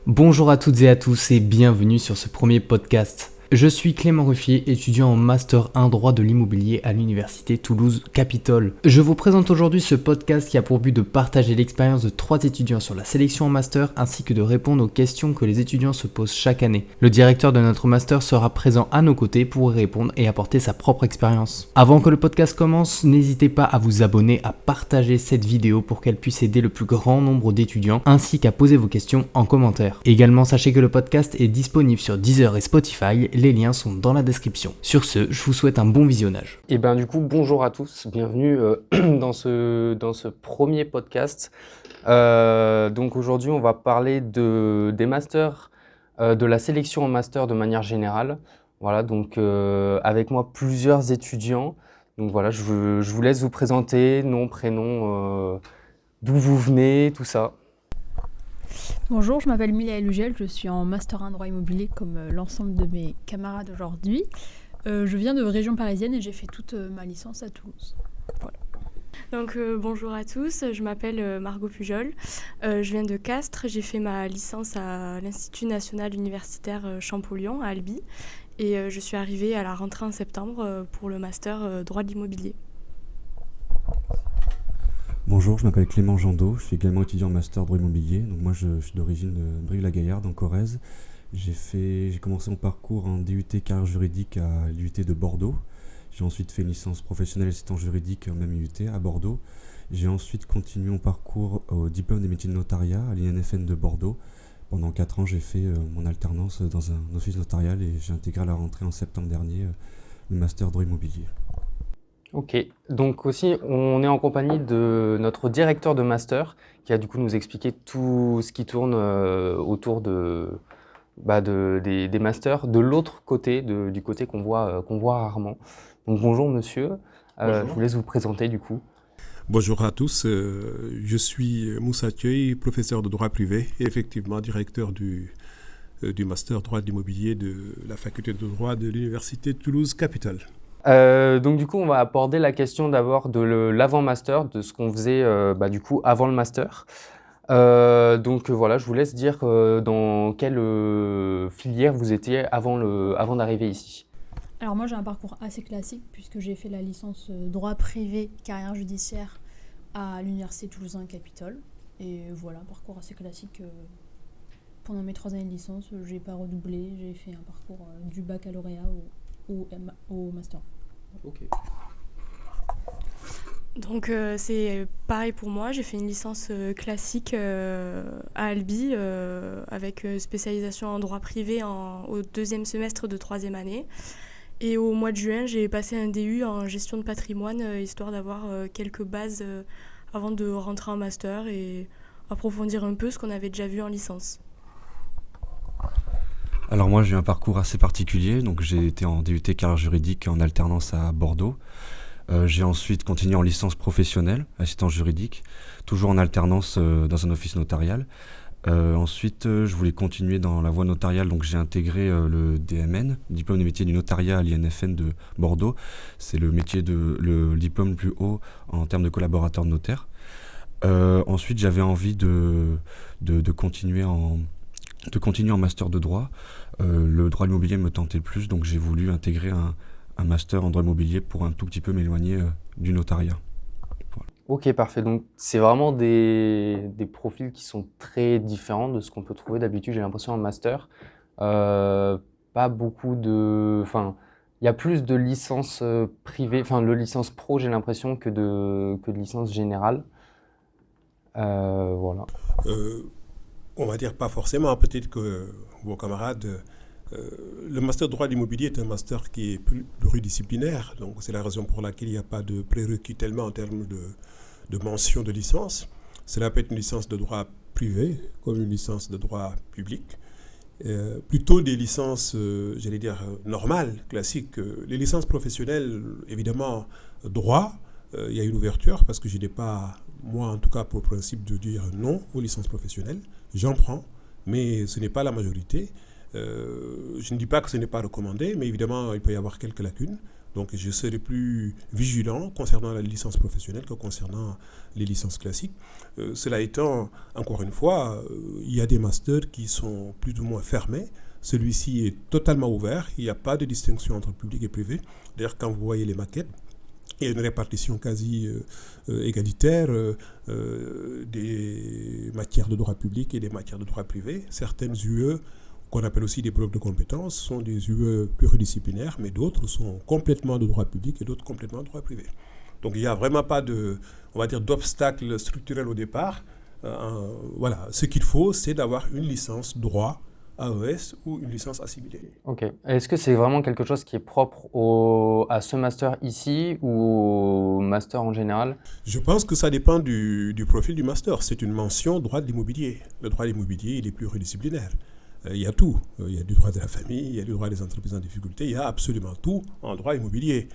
Bonjour à toutes et à tous et bienvenue sur ce premier podcast. Je suis Clément Ruffier, étudiant en Master 1 droit de l'immobilier à l'Université Toulouse-Capitole. Je vous présente aujourd'hui ce podcast qui a pour but de partager l'expérience de 3 étudiants sur la sélection en Master ainsi que de répondre aux questions que les étudiants se posent chaque année. Le directeur de notre Master sera présent à nos côtés pour y répondre et apporter sa propre expérience. Avant que le podcast commence, n'hésitez pas à vous abonner, à partager cette vidéo pour qu'elle puisse aider le plus grand nombre d'étudiants ainsi qu'à poser vos questions en commentaire. Également, sachez que le podcast est disponible sur Deezer et Spotify. Les liens sont dans la description. Sur ce, je vous souhaite un bon visionnage. Et du coup, bonjour à tous, bienvenue dans ce premier podcast. Donc aujourd'hui, on va parler des masters, de la sélection en master de manière générale. Voilà, donc avec moi plusieurs étudiants. Donc voilà, je vous laisse vous présenter, nom, prénom, d'où vous venez, tout ça. Bonjour, je m'appelle Mila Elugel, je suis en Master 1 droit immobilier comme l'ensemble de mes camarades aujourd'hui. Je viens de région parisienne et j'ai fait toute ma licence à Toulouse. Voilà. Donc bonjour à tous, je m'appelle Margot Pujol, je viens de Castres, j'ai fait ma licence à l'Institut national universitaire Champollion à Albi et je suis arrivée à la rentrée en septembre pour le master droit de l'immobilier. Bonjour, je m'appelle Clément Jandot, je suis également étudiant en master droit immobilier. Donc moi je suis d'origine de Brive-la-Gaillarde en Corrèze. J'ai commencé mon parcours en DUT carrière juridique à l'IUT de Bordeaux. J'ai ensuite fait une licence professionnelle assistant juridique au même IUT à Bordeaux. J'ai ensuite continué mon parcours au diplôme des métiers de notariat à l'INFN de Bordeaux. Pendant 4 ans, j'ai fait mon alternance dans un office notarial et j'ai intégré à la rentrée en septembre dernier le master droit immobilier. Ok, donc aussi on est en compagnie de notre directeur de master qui a du coup nous expliqué tout ce qui tourne autour des masters de l'autre côté, du côté qu'on voit rarement. Donc bonjour monsieur, Bonjour. Je vous laisse vous présenter du coup. Bonjour à tous, je suis Moussa Thioye, professeur de droit privé et effectivement directeur du master droit de l'immobilier de la faculté de droit de l'Université Toulouse-Capitole. Donc du coup on va aborder la question d'abord de l'avant-master, de ce qu'on faisait du coup avant le master. Donc voilà, je vous laisse dire dans quelle filière vous étiez avant d'arriver ici. Alors moi j'ai un parcours assez classique puisque j'ai fait la licence droit privé carrière judiciaire à l'Université Toulouse-Capitole. Et voilà, un parcours assez classique. Pendant mes 3 années de licence, j'ai pas redoublé, j'ai fait un parcours du baccalauréat au master. Ok. Donc c'est pareil pour moi, j'ai fait une licence classique à Albi avec spécialisation en droit privé au 2e semestre de 3e année. Et au mois de juin, j'ai passé un DU en gestion de patrimoine, histoire d'avoir quelques bases avant de rentrer en master et approfondir un peu ce qu'on avait déjà vu en licence. Alors moi j'ai un parcours assez particulier, donc j'ai été en DUT carrière juridique en alternance à Bordeaux. J'ai ensuite continué en licence professionnelle, assistant juridique, toujours en alternance dans un office notarial. Ensuite, je voulais continuer dans la voie notariale, donc j'ai intégré le DMN, diplôme des métiers du notariat à l'INFN de Bordeaux. C'est le diplôme le plus haut en termes de collaborateur de notaire. Ensuite, j'avais envie de continuer en master de droit. Le droit immobilier me tentait le plus, donc j'ai voulu intégrer un master en droit immobilier pour un tout petit peu m'éloigner du notariat. Voilà. Ok, parfait. Donc c'est vraiment des profils qui sont très différents de ce qu'on peut trouver d'habitude, j'ai l'impression, en master. Pas beaucoup de... Enfin, il y a plus de licences privées, enfin de licences pro, j'ai l'impression, que de licences générales. Voilà. On va dire pas forcément, peut-être que vos camarades... le master droit de l'immobilier est un master qui est pluridisciplinaire, donc c'est la raison pour laquelle il n'y a pas de prérequis tellement en termes de mention de licence. Cela peut être une licence de droit privé comme une licence de droit public. Plutôt des licences, normales, classiques. Les licences professionnelles, évidemment, droit, il y a une ouverture parce que je n'ai pas, moi en tout cas, pour principe de dire non aux licences professionnelles. J'en prends, mais ce n'est pas la majorité. Je ne dis pas que ce n'est pas recommandé, mais évidemment, il peut y avoir quelques lacunes. Donc je serai plus vigilant concernant la licence professionnelle que concernant les licences classiques. Cela étant, encore une fois, il y a des masters qui sont plus ou moins fermés. Celui-ci est totalement ouvert. Il n'y a pas de distinction entre public et privé. D'ailleurs, quand vous voyez les maquettes, il y a une répartition quasi égalitaire des matières de droit public et des matières de droit privé. Certaines UE, qu'on appelle aussi des blocs de compétences, sont des UE pluridisciplinaires, mais d'autres sont complètement de droit public et d'autres complètement de droit privé. Donc il n'y a vraiment pas d'obstacle structurel au départ. Voilà, ce qu'il faut, c'est d'avoir une licence droit AES ou une licence assimilée. Ok. Est-ce que c'est vraiment quelque chose qui est propre à ce master ici ou au master en général? Je pense que ça dépend du profil du master. C'est une mention droit de l'immobilier. Le droit de l'immobilier, il est pluridisciplinaire. Il y a tout. Il y a du droit de la famille, il y a du droit des entreprises en difficulté, il y a absolument tout en droit immobilier.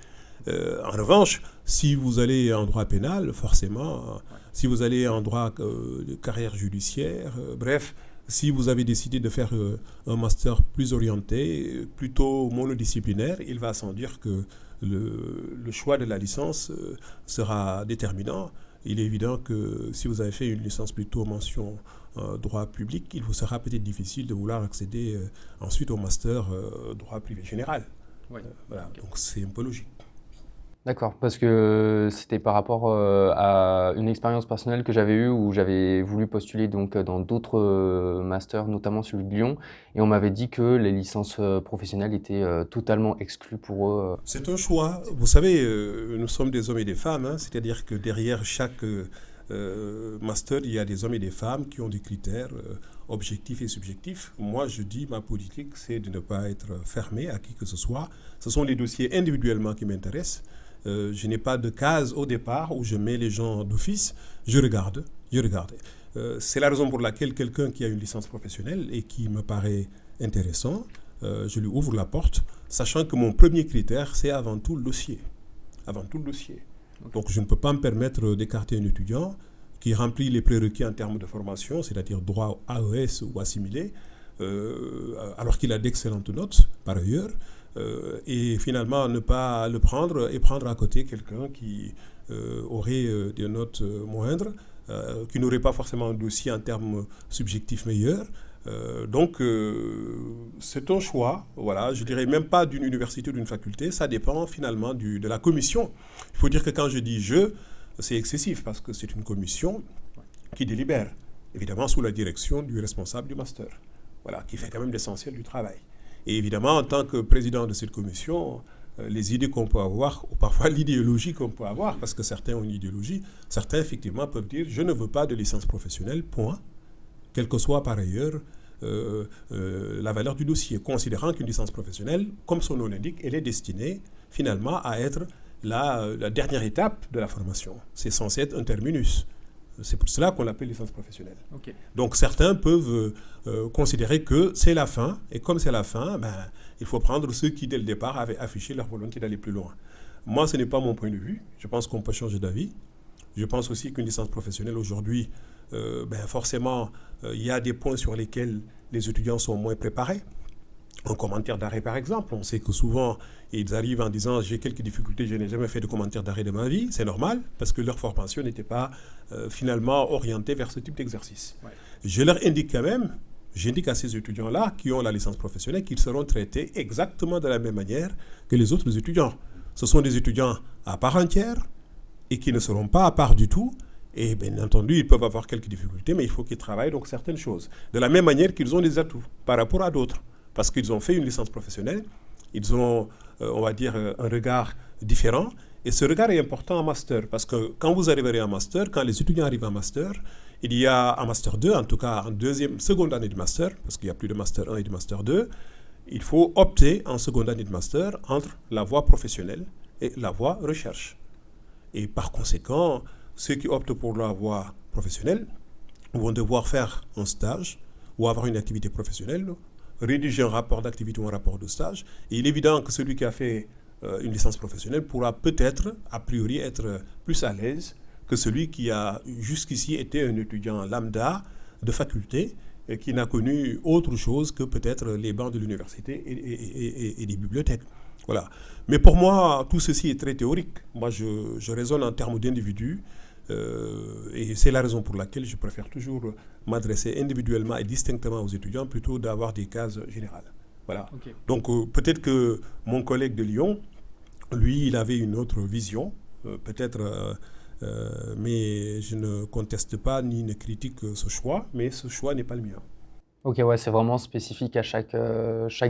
En revanche, si vous allez en droit pénal, forcément, si vous allez en droit de carrière judiciaire, bref, si vous avez décidé de faire un master plus orienté, plutôt monodisciplinaire, il va sans dire que le choix de la licence sera déterminant. Il est évident que si vous avez fait une licence plutôt mention droit public, il vous sera peut-être difficile de vouloir accéder ensuite au master droit privé général. Oui. Voilà, donc c'est un peu logique. D'accord, parce que c'était par rapport à une expérience personnelle que j'avais eue où j'avais voulu postuler donc, dans d'autres masters, notamment celui de Lyon, et on m'avait dit que les licences professionnelles étaient totalement exclues pour eux. C'est un choix. Vous savez, nous sommes des hommes et des femmes, hein, c'est-à-dire que derrière chaque master, il y a des hommes et des femmes qui ont des critères objectifs et subjectifs. Moi, je dis, ma politique, c'est de ne pas être fermé à qui que ce soit. Ce sont les dossiers individuellement qui m'intéressent. Je n'ai pas de case au départ où je mets les gens d'office. Je regarde. C'est la raison pour laquelle quelqu'un qui a une licence professionnelle et qui me paraît intéressant, je lui ouvre la porte, sachant que mon premier critère, c'est avant tout le dossier. Okay. Donc je ne peux pas me permettre d'écarter un étudiant qui remplit les prérequis en termes de formation, c'est-à-dire droit AES ou assimilé, alors qu'il a d'excellentes notes par ailleurs. Et finalement ne pas le prendre et prendre à côté quelqu'un qui aurait des notes moindres, qui n'aurait pas forcément un dossier en termes subjectifs meilleurs. Donc c'est un choix, voilà, je dirais même pas d'une université ou d'une faculté, ça dépend finalement de la commission. Il faut dire que quand je dis je, c'est excessif parce que c'est une commission qui délibère, évidemment sous la direction du responsable du master, voilà, qui fait quand même l'essentiel du travail. Et évidemment, en tant que président de cette commission, les idées qu'on peut avoir, ou parfois l'idéologie qu'on peut avoir, parce que certains ont une idéologie, certains effectivement peuvent dire « je ne veux pas de licence professionnelle, point », quelle que soit par ailleurs la valeur du dossier, considérant qu'une licence professionnelle, comme son nom l'indique, elle est destinée finalement à être la dernière étape de la formation. C'est censé être un terminus. C'est pour cela qu'on l'appelle licence professionnelle. Okay. Donc certains peuvent considérer que c'est la fin, et comme c'est la fin, il faut prendre ceux qui dès le départ avaient affiché leur volonté d'aller plus loin. Moi, ce n'est pas mon point de vue. Je pense qu'on peut changer d'avis. Je pense aussi qu'une licence professionnelle aujourd'hui, forcément, il y a des points sur lesquels les étudiants sont moins préparés. En commentaire d'arrêt, par exemple, on sait que souvent, ils arrivent en disant « j'ai quelques difficultés, je n'ai jamais fait de commentaire d'arrêt de ma vie ». C'est normal, parce que leur formation n'était pas finalement orientée vers ce type d'exercice. Ouais. Je leur indique quand même, j'indique à ces étudiants-là qui ont la licence professionnelle qu'ils seront traités exactement de la même manière que les autres étudiants. Ce sont des étudiants à part entière et qui ne seront pas à part du tout. Et bien entendu, ils peuvent avoir quelques difficultés, mais il faut qu'ils travaillent donc certaines choses. De la même manière qu'ils ont des atouts par rapport à d'autres. Parce qu'ils ont fait une licence professionnelle, ils ont, on va dire, un regard différent. Et ce regard est important en master, parce que quand vous arriverez en master, quand les étudiants arrivent en master, il y a en master 2, en tout cas en seconde année de master, parce qu'il n'y a plus de master 1 et de master 2, il faut opter en seconde année de master entre la voie professionnelle et la voie recherche. Et par conséquent, ceux qui optent pour la voie professionnelle vont devoir faire un stage ou avoir une activité professionnelle, rédiger un rapport d'activité ou un rapport de stage. Et il est évident que celui qui a fait une licence professionnelle pourra peut-être, a priori, être plus à l'aise que celui qui a jusqu'ici été un étudiant lambda de faculté et qui n'a connu autre chose que peut-être les bancs de l'université et des bibliothèques. Voilà. Mais pour moi, tout ceci est très théorique. Moi, je raisonne en termes d'individus. Et c'est la raison pour laquelle je préfère toujours m'adresser individuellement et distinctement aux étudiants plutôt d'avoir des cases générales. Voilà. Ok. Donc peut-être que mon collègue de Lyon, lui, il avait une autre vision, peut-être, mais je ne conteste pas ni ne critique ce choix, mais ce choix n'est pas le mien. Ok, ouais, c'est vraiment spécifique à chaque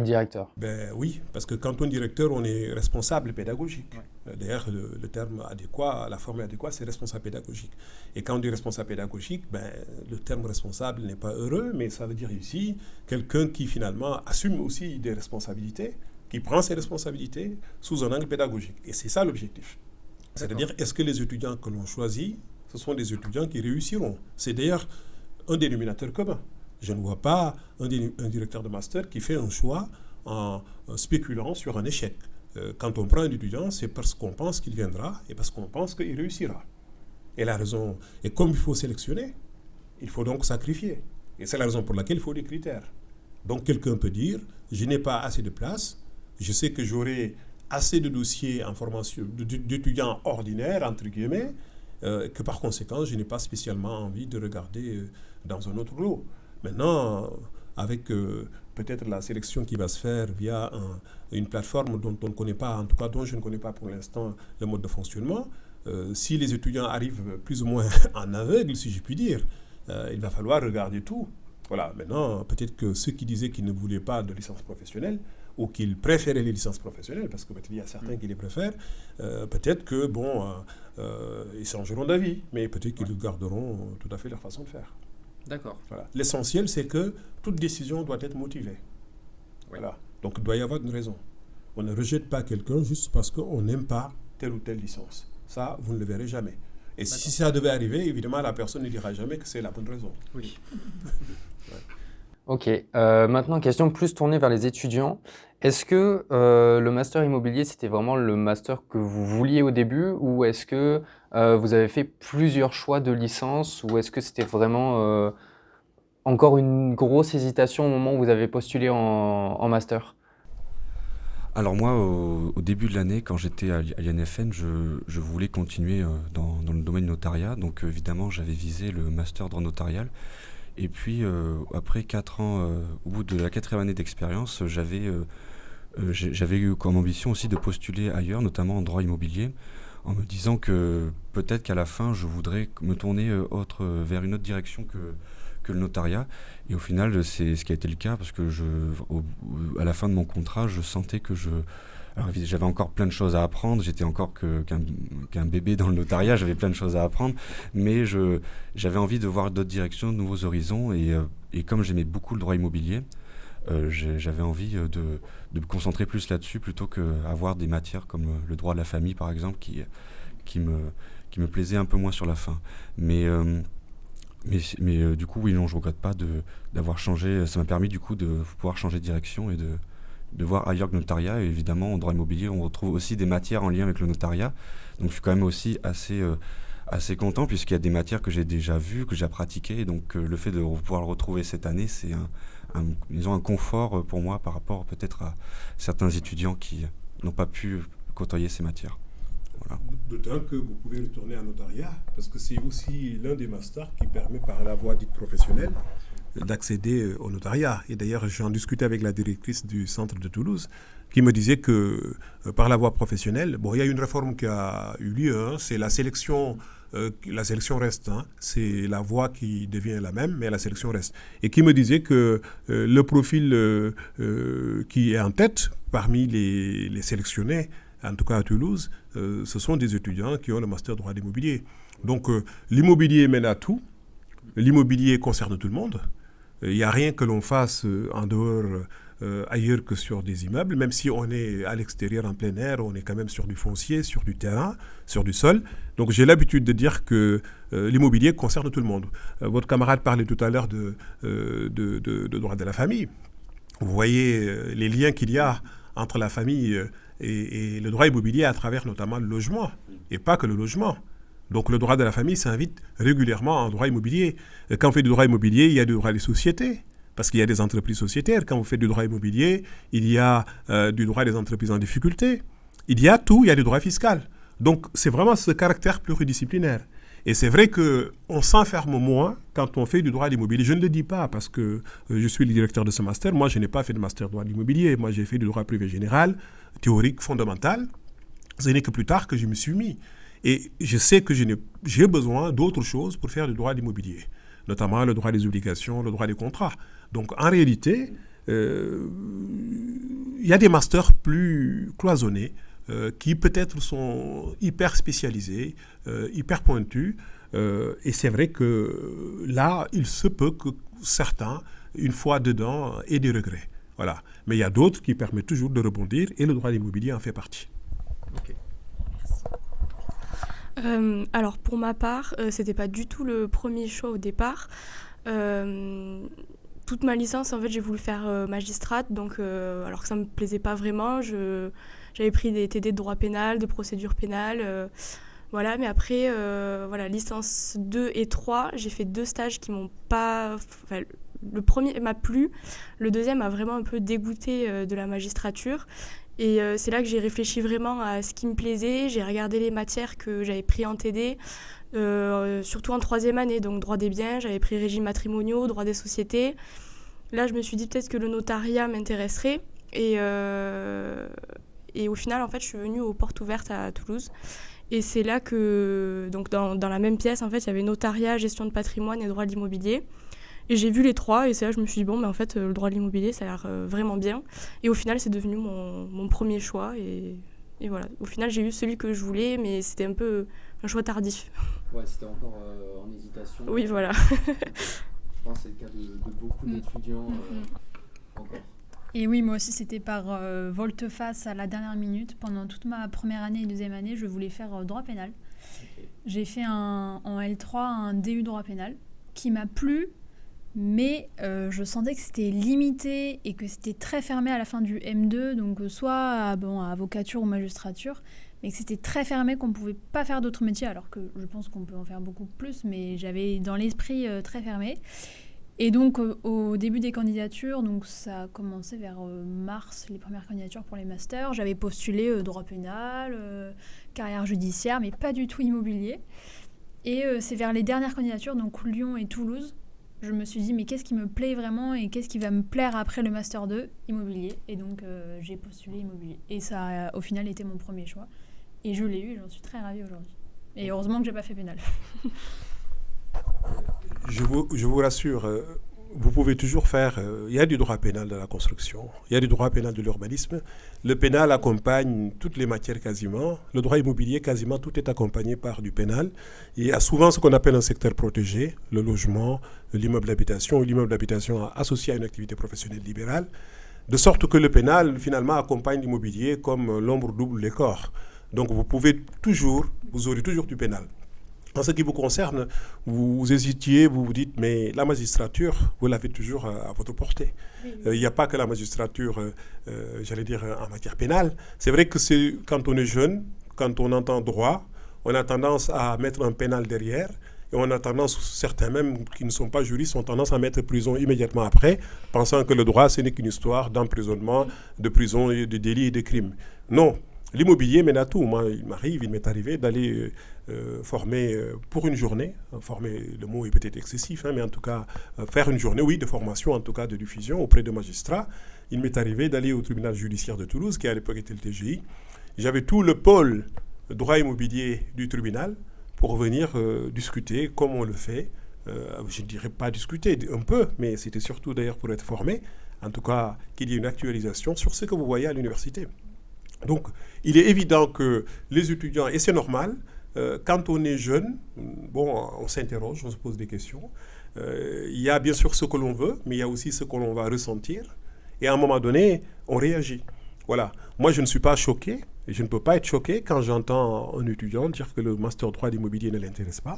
directeur. Ben oui, parce que quand on est directeur, on est responsable pédagogique. Ouais. D'ailleurs, le terme adéquat, la formule adéquate, c'est responsable pédagogique. Et quand on dit responsable pédagogique, ben, le terme responsable n'est pas heureux, mais ça veut dire ici quelqu'un qui finalement assume aussi des responsabilités, qui prend ses responsabilités sous un angle pédagogique. Et c'est ça l'objectif. C'est-à-dire, est-ce que les étudiants que l'on choisit, ce sont des étudiants qui réussiront? C'est d'ailleurs un dénominateur commun. Je ne vois pas un directeur de master qui fait un choix en spéculant sur un échec. Quand on prend un étudiant, c'est parce qu'on pense qu'il viendra et parce qu'on pense qu'il réussira. Et la raison, et comme il faut sélectionner, il faut donc sacrifier. Et c'est la raison pour laquelle il faut des critères. Donc quelqu'un peut dire, je n'ai pas assez de place, je sais que j'aurai assez de dossiers en formation d'étudiants ordinaires, entre guillemets, que par conséquent, je n'ai pas spécialement envie de regarder dans un autre lot. Maintenant, avec peut-être la sélection qui va se faire via une plateforme dont on ne connaît pas, en tout cas dont je ne connais pas pour l'instant le mode de fonctionnement, si les étudiants arrivent plus ou moins en aveugle, si je puis dire, il va falloir regarder tout. Voilà. Maintenant, peut-être que ceux qui disaient qu'ils ne voulaient pas de licence professionnelle ou qu'ils préféraient les licences professionnelles, parce que peut-être il y a certains qui les préfèrent, peut-être que, ils changeront d'avis, mais peut-être qu'ils garderont tout à fait leur façon de faire. D'accord. Voilà. L'essentiel, c'est que toute décision doit être motivée. Oui. Voilà. Donc, il doit y avoir une raison. On ne rejette pas quelqu'un juste parce qu'on n'aime pas telle ou telle licence. Ça, vous ne le verrez jamais. Et si ça devait arriver, évidemment, la personne ne dira jamais que c'est la bonne raison. Oui. Ok. Maintenant, question plus tournée vers les étudiants. Est-ce que le master immobilier, c'était vraiment le master que vous vouliez au début, ou est-ce que vous avez fait plusieurs choix de licence, ou est-ce que c'était vraiment encore une grosse hésitation au moment où vous avez postulé en master? Alors moi, au début de l'année, quand j'étais à l'INFN, je voulais continuer dans le domaine notariat. Donc évidemment, j'avais visé le master droit notarial. Et puis, après 4 ans, au bout de la 4e année d'expérience, j'avais eu comme ambition aussi de postuler ailleurs, notamment en droit immobilier, en me disant que peut-être qu'à la fin, je voudrais me tourner vers une autre direction que le notariat. Et au final, c'est ce qui a été le cas, parce que à la fin de mon contrat, je sentais que alors, j'avais encore plein de choses à apprendre, j'étais encore qu'un bébé dans le notariat, j'avais plein de choses à apprendre, mais j'avais envie de voir d'autres directions, de nouveaux horizons, et comme j'aimais beaucoup le droit immobilier, j'avais envie de me concentrer plus là-dessus plutôt qu'avoir des matières comme le droit de la famille, par exemple, qui me plaisait un peu moins sur la fin. Mais du coup, oui, non, je ne regrette pas d'avoir changé. Ça m'a permis du coup de pouvoir changer de direction et de voir ailleurs que le notariat. Et évidemment, en droit immobilier, on retrouve aussi des matières en lien avec le notariat. Donc je suis quand même aussi assez content, puisqu'il y a des matières que j'ai déjà vues, que j'ai pratiquées. Et donc le fait de pouvoir le retrouver cette année, c'est disons un confort pour moi par rapport peut-être à certains étudiants qui n'ont pas pu côtoyer ces matières. Voilà. D'autant que vous pouvez retourner en notariat, parce que c'est aussi l'un des masters qui permet par la voie dite professionnelle d'accéder au notariat. Et d'ailleurs, j'en discutais avec la directrice du centre de Toulouse, qui me disait que par la voie professionnelle, il y a une réforme qui a eu lieu, c'est la sélection reste, c'est la voie qui devient la même, mais la sélection reste. Et qui me disait que le profil qui est en tête parmi les sélectionnés, en tout cas à Toulouse, ce sont des étudiants qui ont le master droit d'immobilier. Donc l'immobilier mène à tout, l'immobilier concerne tout le monde. Il n'y a rien que l'on fasse en dehors, ailleurs que sur des immeubles, même si on est à l'extérieur en plein air, on est quand même sur du foncier, sur du terrain, sur du sol. Donc j'ai l'habitude de dire que l'immobilier concerne tout le monde. Votre camarade parlait tout à l'heure de droit de la famille. Vous voyez les liens qu'il y a entre la famille et le droit immobilier à travers notamment le logement, et pas que le logement. Donc le droit de la famille s'invite régulièrement en droit immobilier. Quand on fait du droit immobilier, il y a du droit des sociétés. Parce qu'il y a des entreprises sociétaires. Quand vous faites du droit immobilier, il y a du droit des entreprises en difficulté. Il y a tout, il y a du droit fiscal. Donc, c'est vraiment ce caractère pluridisciplinaire. Et c'est vrai qu'on s'enferme moins quand on fait du droit de l'immobilier. Je ne le dis pas parce que je suis le directeur de ce master. Moi, je n'ai pas fait de master droit de l'immobilier. Moi, j'ai fait du droit privé général, théorique, fondamental. Ce n'est que plus tard que je me suis mis. Et je sais que j'ai besoin d'autres choses pour faire du droit de l'immobilier, notamment le droit des obligations, le droit des contrats. Donc, en réalité, il y a des masters plus cloisonnés, qui peut-être sont hyper spécialisés, hyper pointus. Et c'est vrai que là, il se peut que certains, une fois dedans, aient des regrets. Voilà. Mais il y a d'autres qui permettent toujours de rebondir et le droit de l'immobilier en fait partie. Okay. Alors pour ma part, c'était pas du tout le premier choix au départ. Toute ma licence, en fait, j'ai voulu faire magistrate, donc alors que ça me plaisait pas vraiment. J'avais pris des TD de droit pénal, de procédure pénale, voilà. Mais après, voilà, licence 2 et 3, j'ai fait 2 stages qui m'ont pas... Enfin, le premier m'a plu, le deuxième m'a vraiment un peu dégoûté de la magistrature. Et c'est là que j'ai réfléchi vraiment à ce qui me plaisait. J'ai regardé les matières que j'avais pris en TD, surtout en 3e année, donc droit des biens, j'avais pris régime matrimoniaux, droit des sociétés. Là, je me suis dit peut-être que le notariat m'intéresserait. Et au final, en fait, je suis venue aux Portes Ouvertes à Toulouse. Et c'est là que, donc dans la même pièce, en fait, il y avait notariat, gestion de patrimoine et droit de l'immobilier. Et j'ai vu les 3 et c'est là que je me suis dit, bon, mais en fait, le droit de l'immobilier, ça a l'air vraiment bien. Et au final, c'est devenu mon premier choix. Et voilà, au final, j'ai eu celui que je voulais, mais c'était un peu un choix tardif. Ouais, c'était encore en hésitation. Oui, voilà. Je pense que c'est le cas de beaucoup d'étudiants encore. Et oui, moi aussi, c'était par volte-face à la dernière minute. Pendant toute ma première année et deuxième année, je voulais faire droit pénal. Okay. J'ai fait en L3 un DU droit pénal qui m'a plu, mais je sentais que c'était limité et que c'était très fermé à la fin du M2, donc soit à avocature ou magistrature, mais que c'était très fermé, qu'on ne pouvait pas faire d'autres métiers, alors que je pense qu'on peut en faire beaucoup plus, mais j'avais dans l'esprit très fermé. Et donc au début des candidatures, donc ça a commencé vers mars, les premières candidatures pour les masters, j'avais postulé droit pénal, carrière judiciaire, mais pas du tout immobilier. Et c'est vers les dernières candidatures, donc Lyon et Toulouse, je me suis dit mais qu'est-ce qui me plaît vraiment et qu'est-ce qui va me plaire après le master 2, immobilier. Et donc j'ai postulé immobilier. Et ça a au final été mon premier choix. Et je l'ai eu et j'en suis très ravie aujourd'hui. Et heureusement que j'ai pas fait pénal. Je vous rassure, vous pouvez toujours faire... Il y a du droit pénal de la construction, il y a du droit pénal de l'urbanisme. Le pénal accompagne toutes les matières quasiment. Le droit immobilier, quasiment tout est accompagné par du pénal. Il y a souvent ce qu'on appelle un secteur protégé, le logement, l'immeuble d'habitation ou l'immeuble d'habitation associé à une activité professionnelle libérale, de sorte que le pénal, finalement, accompagne l'immobilier comme l'ombre double les corps. Donc vous aurez toujours du pénal. En ce qui vous concerne, vous hésitiez, vous vous dites, mais la magistrature, vous l'avez toujours à votre portée. Il n'y a pas que la magistrature, en matière pénale. C'est vrai que quand on est jeune, quand on entend droit, on a tendance à mettre un pénal derrière. Et on a tendance, certains même qui ne sont pas juristes, ont tendance à mettre prison immédiatement après, pensant que le droit, ce n'est qu'une histoire d'emprisonnement, de prison, de délits et de crimes. Non. L'immobilier mène à tout. Moi, il m'est arrivé d'aller former pour une journée, former, le mot est peut-être excessif, mais en tout cas, faire une journée, oui, de formation, en tout cas de diffusion auprès de magistrats. Il m'est arrivé d'aller au tribunal judiciaire de Toulouse, qui à l'époque était le TGI. J'avais tout le pôle droit immobilier du tribunal pour venir discuter comme on le fait. Je ne dirais pas discuter, un peu, mais c'était surtout d'ailleurs pour être formé, en tout cas qu'il y ait une actualisation sur ce que vous voyez à l'université. Donc, il est évident que les étudiants, et c'est normal, quand on est jeune, on s'interroge, on se pose des questions. Il y a bien sûr ce que l'on veut, mais il y a aussi ce que l'on va ressentir. Et à un moment donné, on réagit. Voilà. Moi, je ne suis pas choqué, et je ne peux pas être choqué quand j'entends un étudiant dire que le master droit de l'immobilier ne l'intéresse pas,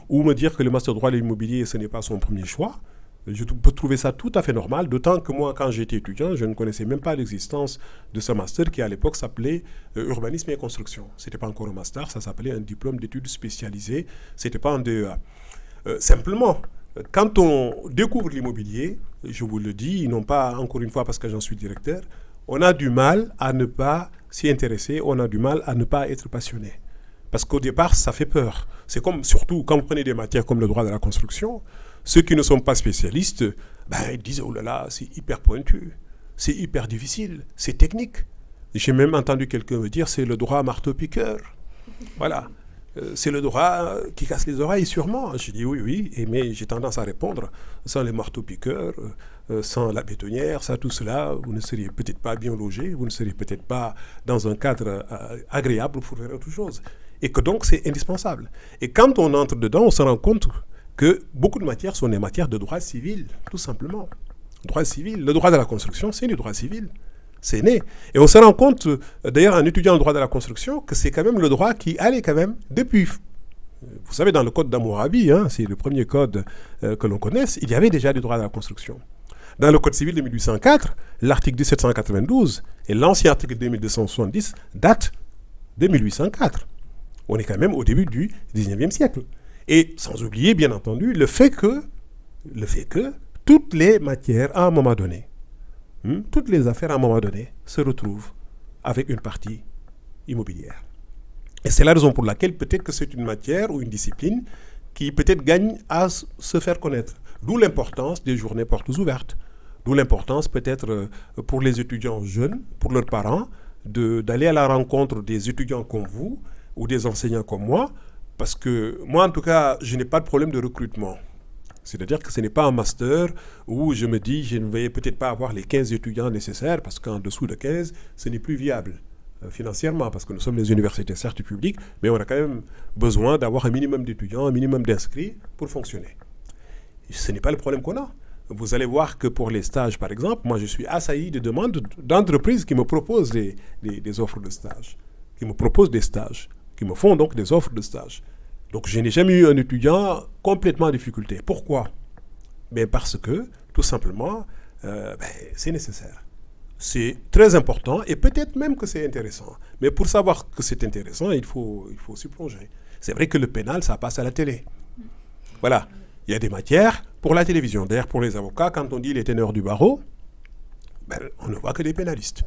ou me dire que le master droit de l'immobilier, ce n'est pas son premier choix. Je peux trouver ça tout à fait normal, d'autant que moi, quand j'étais étudiant, je ne connaissais même pas l'existence de ce master qui, à l'époque, s'appelait Urbanisme et Construction. Ce n'était pas encore un master, ça s'appelait un diplôme d'études spécialisées, ce n'était pas un DEA. Simplement, Quand on découvre l'immobilier, je vous le dis, non pas encore une fois parce que j'en suis directeur, on a du mal à ne pas s'y intéresser, on a du mal à ne pas être passionné. Parce qu'au départ, ça fait peur. C'est comme, surtout, quand vous prenez des matières comme le droit de la construction, ceux qui ne sont pas spécialistes, ils disent, oh là là, c'est hyper pointu, c'est hyper difficile, c'est technique. J'ai même entendu quelqu'un me dire, c'est le droit marteau-piqueur. Voilà. C'est le droit qui casse les oreilles, sûrement. Je dis oui, mais j'ai tendance à répondre, sans les marteaux-piqueurs, sans la bétonnière, sans tout cela, vous ne seriez peut-être pas bien logé, vous ne seriez peut-être pas dans un cadre agréable pour faire autre chose. Et que donc, c'est indispensable. Et quand on entre dedans, on se rend compte que beaucoup de matières sont des matières de droit civil, tout simplement. Droit civil. Le droit de la construction, c'est du droit civil. C'est né. Et on se rend compte, d'ailleurs, en étudiant le droit de la construction, que c'est quand même le droit qui allait quand même depuis. Vous savez, dans le code d'Hammurabi, c'est le premier code que l'on connaisse, il y avait déjà du droit de la construction. Dans le code civil de 1804, l'article 1792 et l'ancien article 2270 datent de 1804. On est quand même au début du 19e siècle. Et sans oublier, bien entendu, le fait que toutes les matières, à un moment donné, toutes les affaires, à un moment donné, se retrouvent avec une partie immobilière. Et c'est la raison pour laquelle peut-être que c'est une matière ou une discipline qui peut-être gagne à se faire connaître. D'où l'importance des journées portes ouvertes. D'où l'importance peut-être pour les étudiants jeunes, pour leurs parents, d'aller à la rencontre des étudiants comme vous ou des enseignants comme moi, parce que moi, en tout cas, je n'ai pas de problème de recrutement. C'est-à-dire que ce n'est pas un master où je me dis je ne vais peut-être pas avoir les 15 étudiants nécessaires parce qu'en dessous de 15, ce n'est plus viable financièrement parce que nous sommes les universités certes publiques, mais on a quand même besoin d'avoir un minimum d'étudiants, un minimum d'inscrits pour fonctionner. Ce n'est pas le problème qu'on a. Vous allez voir que pour les stages, par exemple, moi je suis assailli de demandes d'entreprises qui me proposent des offres de stage, qui me proposent des stages, qui me font donc des offres de stage. Donc je n'ai jamais eu un étudiant complètement en difficulté. Pourquoi ? Parce que, tout simplement, c'est nécessaire. C'est très important et peut-être même que c'est intéressant. Mais pour savoir que c'est intéressant, il faut s'y plonger. C'est vrai que le pénal, ça passe à la télé. Voilà. Il y a des matières pour la télévision. D'ailleurs, pour les avocats, quand on dit les ténors du barreau, on ne voit que des pénalistes.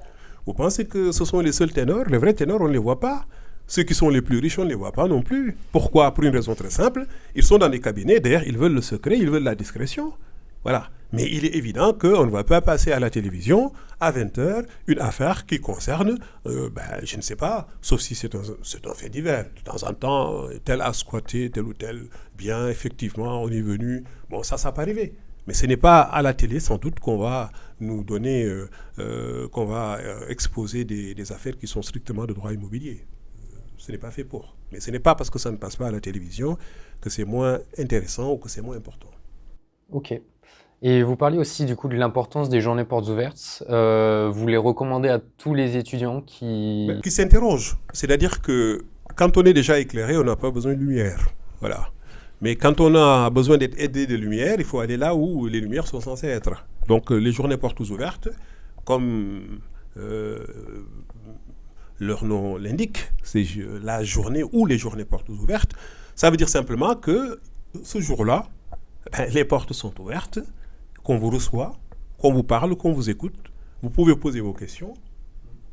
Vous pensez que ce sont les seuls ténors ? Les vrais ténors, on ne les voit pas. Ceux qui sont les plus riches, on ne les voit pas non plus. Pourquoi ? Pour une raison très simple. Ils sont dans des cabinets, d'ailleurs, ils veulent le secret, ils veulent la discrétion. Voilà. Mais il est évident qu'on ne va pas passer à la télévision à 20h une affaire qui concerne, je ne sais pas, sauf si c'est un fait divers. De temps en temps, tel a squatté tel ou tel bien, effectivement, on est venu. Bon, ça peut arriver. Mais ce n'est pas à la télé, sans doute, qu'on va nous donner, qu'on va exposer des affaires qui sont strictement de droit immobilier. Ce n'est pas fait pour. Mais ce n'est pas parce que ça ne passe pas à la télévision que c'est moins intéressant ou que c'est moins important. Ok. Et vous parliez aussi du coup de l'importance des journées portes ouvertes. Vous les recommandez à tous les étudiants qui s'interrogent. C'est-à-dire que quand on est déjà éclairé, on n'a pas besoin de lumière. Voilà. Mais quand on a besoin d'être aidé de lumière, il faut aller là où les lumières sont censées être. Donc les journées portes ouvertes, comme leur nom l'indique, c'est la journée ou les journées portes ouvertes. Ça veut dire simplement que ce jour-là, les portes sont ouvertes, qu'on vous reçoit, qu'on vous parle, qu'on vous écoute. Vous pouvez poser vos questions.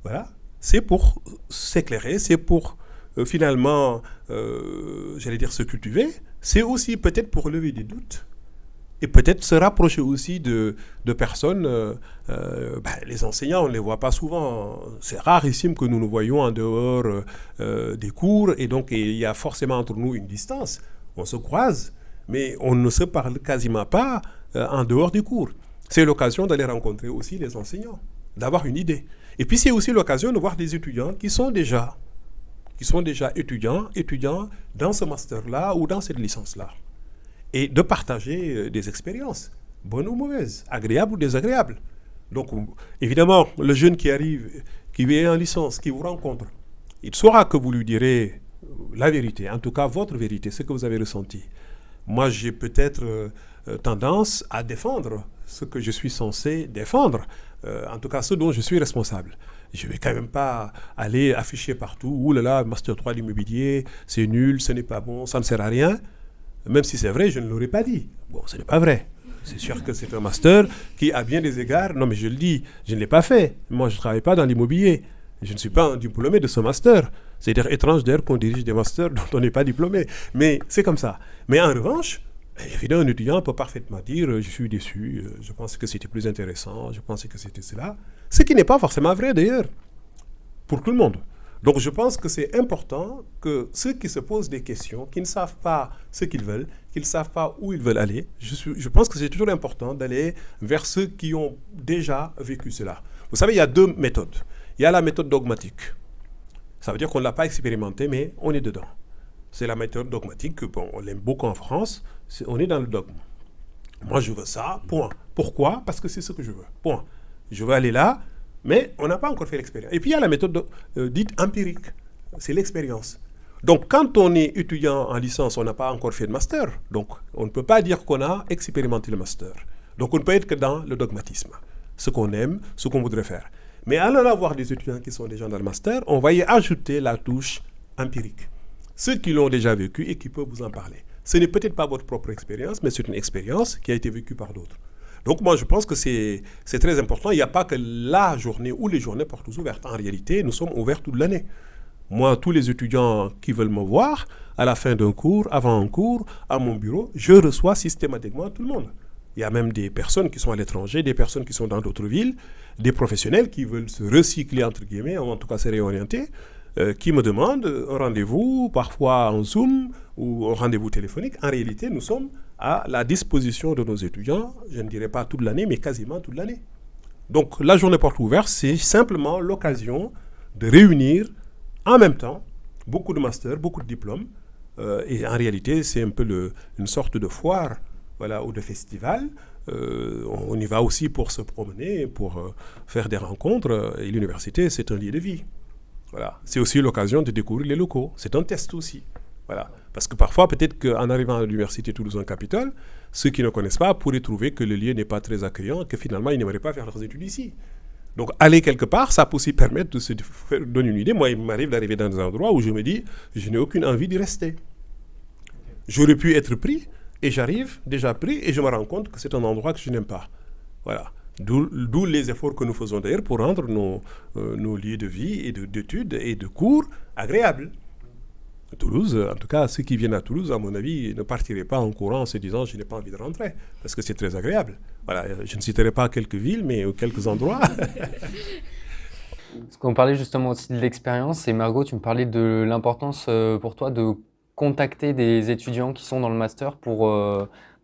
Voilà. C'est pour s'éclairer, c'est pour finalement, se cultiver. C'est aussi peut-être pour lever des doutes. Et peut-être se rapprocher aussi de personnes, les enseignants, on ne les voit pas souvent. C'est rarissime que nous nous voyons en dehors des cours. Et donc, il y a forcément entre nous une distance. On se croise, mais on ne se parle quasiment pas en dehors des cours. C'est l'occasion d'aller rencontrer aussi les enseignants, d'avoir une idée. Et puis, c'est aussi l'occasion de voir des étudiants qui sont déjà étudiants dans ce master-là ou dans cette licence-là. Et de partager des expériences, bonnes ou mauvaises, agréables ou désagréables. Donc, évidemment, le jeune qui arrive, qui vient en licence, qui vous rencontre, il saura que vous lui direz la vérité, en tout cas votre vérité, ce que vous avez ressenti. Moi, j'ai peut-être tendance à défendre ce que je suis censé défendre, en tout cas ce dont je suis responsable. Je ne vais quand même pas aller afficher partout, « Ouh là là, Master 3 de l'immobilier, c'est nul, ce n'est pas bon, ça ne sert à rien ». Même si c'est vrai, je ne l'aurais pas dit. Bon, ce n'est pas vrai. C'est sûr que c'est un master qui, à bien des égards, non mais je le dis, je ne l'ai pas fait. Moi, je ne travaille pas dans l'immobilier. Je ne suis pas un diplômé de ce master. C'est-à-dire étrange d'ailleurs qu'on dirige des masters dont on n'est pas diplômé. Mais c'est comme ça. Mais en revanche, évidemment, un étudiant peut parfaitement dire je suis déçu, je pense que c'était plus intéressant, je pensais que c'était cela. Ce qui n'est pas forcément vrai d'ailleurs, pour tout le monde. Donc je pense que c'est important que ceux qui se posent des questions, qui ne savent pas ce qu'ils veulent, qui ne savent pas où ils veulent aller, je pense que c'est toujours important d'aller vers ceux qui ont déjà vécu cela. Vous savez, il y a deux méthodes. Il y a la méthode dogmatique. Ça veut dire qu'on ne l'a pas expérimenté, mais on est dedans. C'est la méthode dogmatique que, bon, on l'aime beaucoup en France, on est dans le dogme. Moi, je veux ça, point. Pourquoi ? Parce que c'est ce que je veux, point. Je veux aller là, mais on n'a pas encore fait l'expérience. Et puis, il y a la méthode dite empirique, c'est l'expérience. Donc, quand on est étudiant en licence, on n'a pas encore fait de master. Donc, on ne peut pas dire qu'on a expérimenté le master. Donc, on ne peut être que dans le dogmatisme, ce qu'on aime, ce qu'on voudrait faire. Mais en allant voir des étudiants qui sont déjà dans le master, on va y ajouter la touche empirique. Ceux qui l'ont déjà vécu et qui peuvent vous en parler. Ce n'est peut-être pas votre propre expérience, mais c'est une expérience qui a été vécue par d'autres. Donc moi, je pense que c'est très important. Il n'y a pas que la journée ou les journées portes ouvertes. En réalité, nous sommes ouverts toute l'année. Moi, tous les étudiants qui veulent me voir, à la fin d'un cours, avant un cours, à mon bureau, je reçois systématiquement tout le monde. Il y a même des personnes qui sont à l'étranger, des personnes qui sont dans d'autres villes, des professionnels qui veulent se recycler, entre guillemets, ou en tout cas se réorienter, qui me demandent un rendez-vous, parfois en Zoom ou un rendez-vous téléphonique. En réalité, nous sommes à la disposition de nos étudiants, je ne dirais pas toute l'année, mais quasiment toute l'année. Donc la journée porte ouverte, c'est simplement l'occasion de réunir en même temps beaucoup de masters, beaucoup de diplômes, et en réalité, c'est un peu une sorte de foire, voilà, ou de festival. On y va aussi pour se promener, pour faire des rencontres. Et l'université, c'est un lieu de vie. Voilà. C'est aussi l'occasion de découvrir les locaux. C'est un test aussi. Voilà. Parce que parfois, peut-être qu'en arrivant à l'université Toulouse-Capitole, ceux qui ne connaissent pas pourraient trouver que le lieu n'est pas très accueillant, que finalement, ils n'aimeraient pas faire leurs études ici. Donc, aller quelque part, ça peut aussi permettre de se donner une idée. Moi, il m'arrive d'arriver dans des endroits où je me dis, je n'ai aucune envie d'y rester. J'aurais pu être pris, et j'arrive déjà pris, et je me rends compte que c'est un endroit que je n'aime pas. Voilà. D'où les efforts que nous faisons d'ailleurs pour rendre nos lieux de vie et d'études et de cours agréables. Toulouse, en tout cas, ceux qui viennent à Toulouse, à mon avis, ne partiraient pas en courant en se disant « je n'ai pas envie de rentrer », parce que c'est très agréable. Voilà, je ne citerai pas quelques villes, mais quelques endroits. Parce qu'on parlait justement aussi de l'expérience, et Margot, tu me parlais de l'importance pour toi de contacter des étudiants qui sont dans le master pour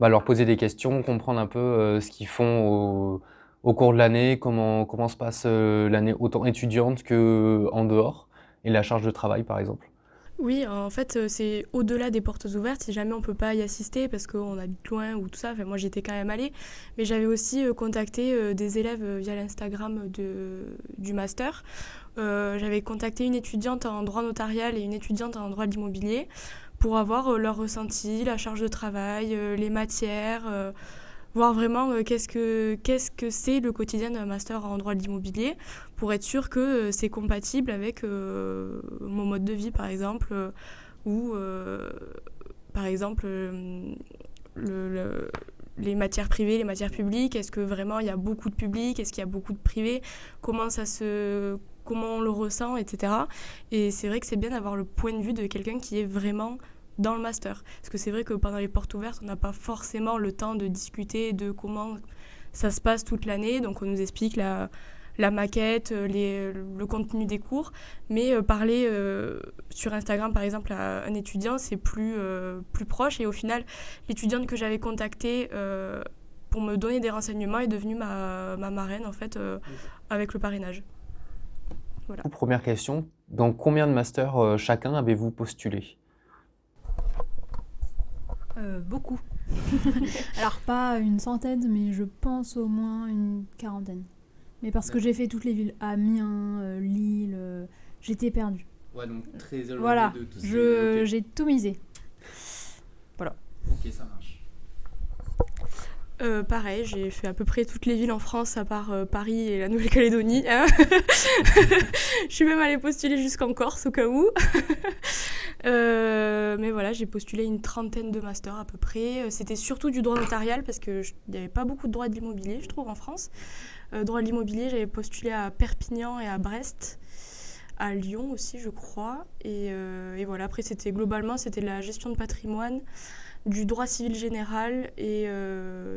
leur poser des questions, comprendre un peu ce qu'ils font au cours de l'année, comment se passe l'année autant étudiante qu'en dehors, et la charge de travail par exemple. Oui, en fait, c'est au-delà des portes ouvertes, si jamais on ne peut pas y assister parce qu'on habite loin ou tout ça. Enfin, moi, j'y étais quand même allée. Mais j'avais aussi contacté des élèves via l'Instagram du master. J'avais contacté une étudiante en droit notarial et une étudiante en droit de l'immobilier pour avoir leur ressenti, la charge de travail, les matières, voir vraiment qu'est-ce que c'est le quotidien d'un master en droit de l'immobilier pour être sûr que c'est compatible avec mon mode de vie, par exemple, ou par exemple les matières privées, les matières publiques. Est-ce que vraiment il y a beaucoup de public? Est-ce qu'il y a beaucoup de privé? Comment on le ressent, etc. Et c'est vrai que c'est bien d'avoir le point de vue de quelqu'un qui est vraiment dans le master. Parce que c'est vrai que pendant les portes ouvertes, on n'a pas forcément le temps de discuter de comment ça se passe toute l'année. Donc on nous explique la maquette, le contenu des cours. Mais parler sur Instagram, par exemple, à un étudiant, c'est plus proche. Et au final, l'étudiante que j'avais contactée pour me donner des renseignements est devenue ma marraine, en fait, avec le parrainage. Voilà. Première question, dans combien de masters chacun avez-vous postulé ? Beaucoup. Alors pas une centaine, mais je pense au moins une quarantaine. Mais parce que j'ai fait toutes les villes, Amiens, Lille, j'étais perdue. Ouais, donc très éloigné voilà, de tout ce j'ai tout misé. Voilà. Ok, ça marche. Pareil, j'ai fait à peu près toutes les villes en France à part Paris et la Nouvelle-Calédonie. Hein. Je suis même allée postuler jusqu'en Corse au cas où. Mais voilà, j'ai postulé une trentaine de masters à peu près. C'était surtout du droit notarial parce qu'il n'y avait pas beaucoup de droit de l'immobilier, je trouve, en France. Droit de l'immobilier, j'avais postulé à Perpignan et à Brest. À Lyon aussi, je crois. Et voilà, après, c'était de la gestion de patrimoine, du droit civil général et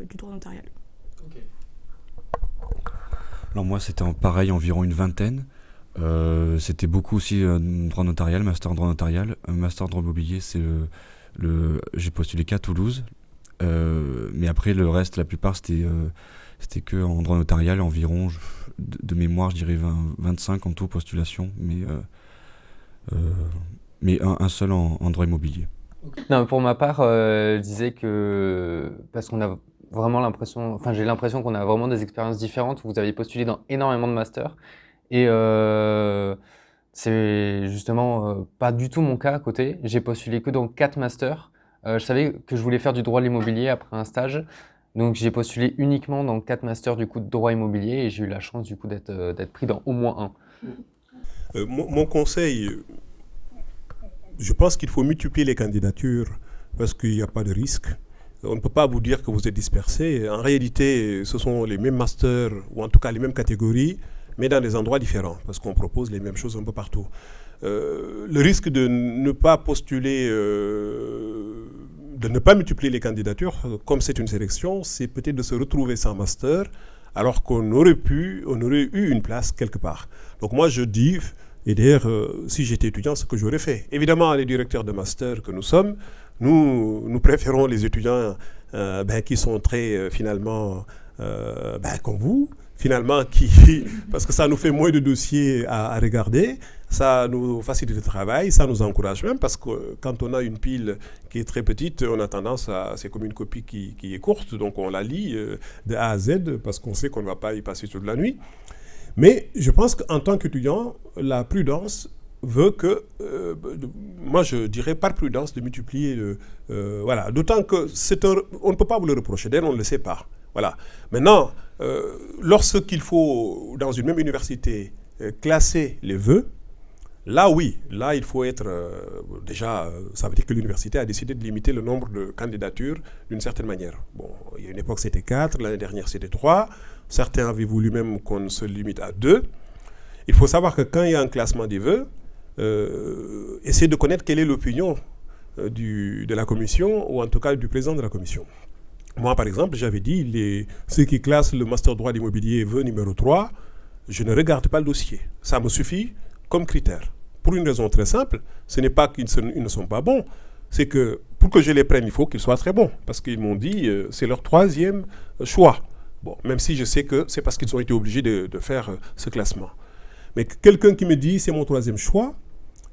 du droit notarial. Ok. Alors moi, c'était pareil, environ une vingtaine. C'était beaucoup aussi droit notarial, master en droit notarial. Master en droit immobilier, j'ai postulé qu'à Toulouse. Mais après, le reste, la plupart, c'était que en droit notarial, environ, de mémoire, je dirais 25 en tout postulation, mais un seul en droit immobilier. Non, pour ma part, je disais que parce qu'on a vraiment l'impression, enfin j'ai l'impression qu'on a vraiment des expériences différentes. Vous avez postulé dans énormément de masters et c'est justement pas du tout mon cas à côté. J'ai postulé que dans 4 masters. Je savais que je voulais faire du droit de l'immobilier après un stage, donc j'ai postulé uniquement dans 4 masters du coup de droit immobilier et j'ai eu la chance du coup d'être pris dans au moins un. Mon conseil, je pense qu'il faut multiplier les candidatures parce qu'il n'y a pas de risque. On ne peut pas vous dire que vous êtes dispersé. En réalité, ce sont les mêmes masters, ou en tout cas les mêmes catégories, mais dans des endroits différents, parce qu'on propose les mêmes choses un peu partout. Le risque de ne pas postuler, de ne pas multiplier les candidatures, comme c'est une sélection, c'est peut-être de se retrouver sans master, alors qu'on aurait eu une place quelque part. Donc moi je dis, et d'ailleurs, si j'étais étudiant, ce que j'aurais fait. Évidemment, les directeurs de master que nous sommes, nous préférons les étudiants qui sont très, finalement, comme vous, finalement, parce que ça nous fait moins de dossiers à regarder, ça nous facilite le travail, ça nous encourage même, parce que quand on a une pile qui est très petite, on a tendance c'est comme une copie qui est courte, donc on la lit de A à Z, parce qu'on sait qu'on ne va pas y passer toute la nuit. Mais je pense qu'en tant qu'étudiant, la prudence veut que, moi je dirais par prudence de multiplier, voilà. D'autant que on ne peut pas vous le reprocher, d'ailleurs on ne le sait pas. Voilà. Maintenant, lorsqu'il faut, dans une même université, classer les vœux, là oui, là il faut être, déjà, ça veut dire que l'université a décidé de limiter le nombre de candidatures d'une certaine manière. Bon, il y a une époque c'était 4, l'année dernière c'était 3, certains avaient voulu même qu'on se limite à 2. Il faut savoir que quand il y a un classement des vœux, essayez de connaître quelle est l'opinion de la commission, ou en tout cas du président de la commission. Moi, par exemple, j'avais dit, ceux qui classent le master droit d'immobilier vœu numéro 3, je ne regarde pas le dossier. Ça me suffit comme critère. Pour une raison très simple, ce n'est pas qu'ils ne sont pas bons, c'est que pour que je les prenne, il faut qu'ils soient très bons. Parce qu'ils m'ont dit, c'est leur 3e choix. Bon, même si je sais que c'est parce qu'ils ont été obligés de faire ce classement. Mais quelqu'un qui me dit, c'est mon 3e choix,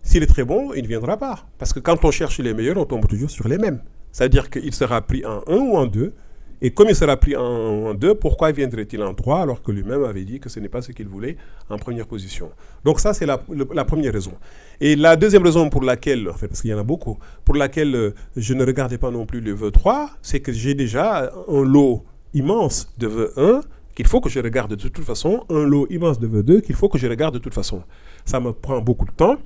s'il est très bon, il ne viendra pas. Parce que quand on cherche les meilleurs, on tombe toujours sur les mêmes. C'est-à-dire qu'il sera pris en 1 ou en 2. Et comme il sera pris en 2, pourquoi viendrait-il en 3 alors que lui-même avait dit que ce n'est pas ce qu'il voulait en première position. Donc ça, c'est la première raison. Et la deuxième raison pour laquelle, en fait, parce qu'il y en a beaucoup, pour laquelle je ne regardais pas non plus le vœu 3, c'est que j'ai déjà un lot immense de vœu 1 qu'il faut que je regarde de toute façon, un lot immense de vœu 2 qu'il faut que je regarde de toute façon. Ça me prend beaucoup de temps.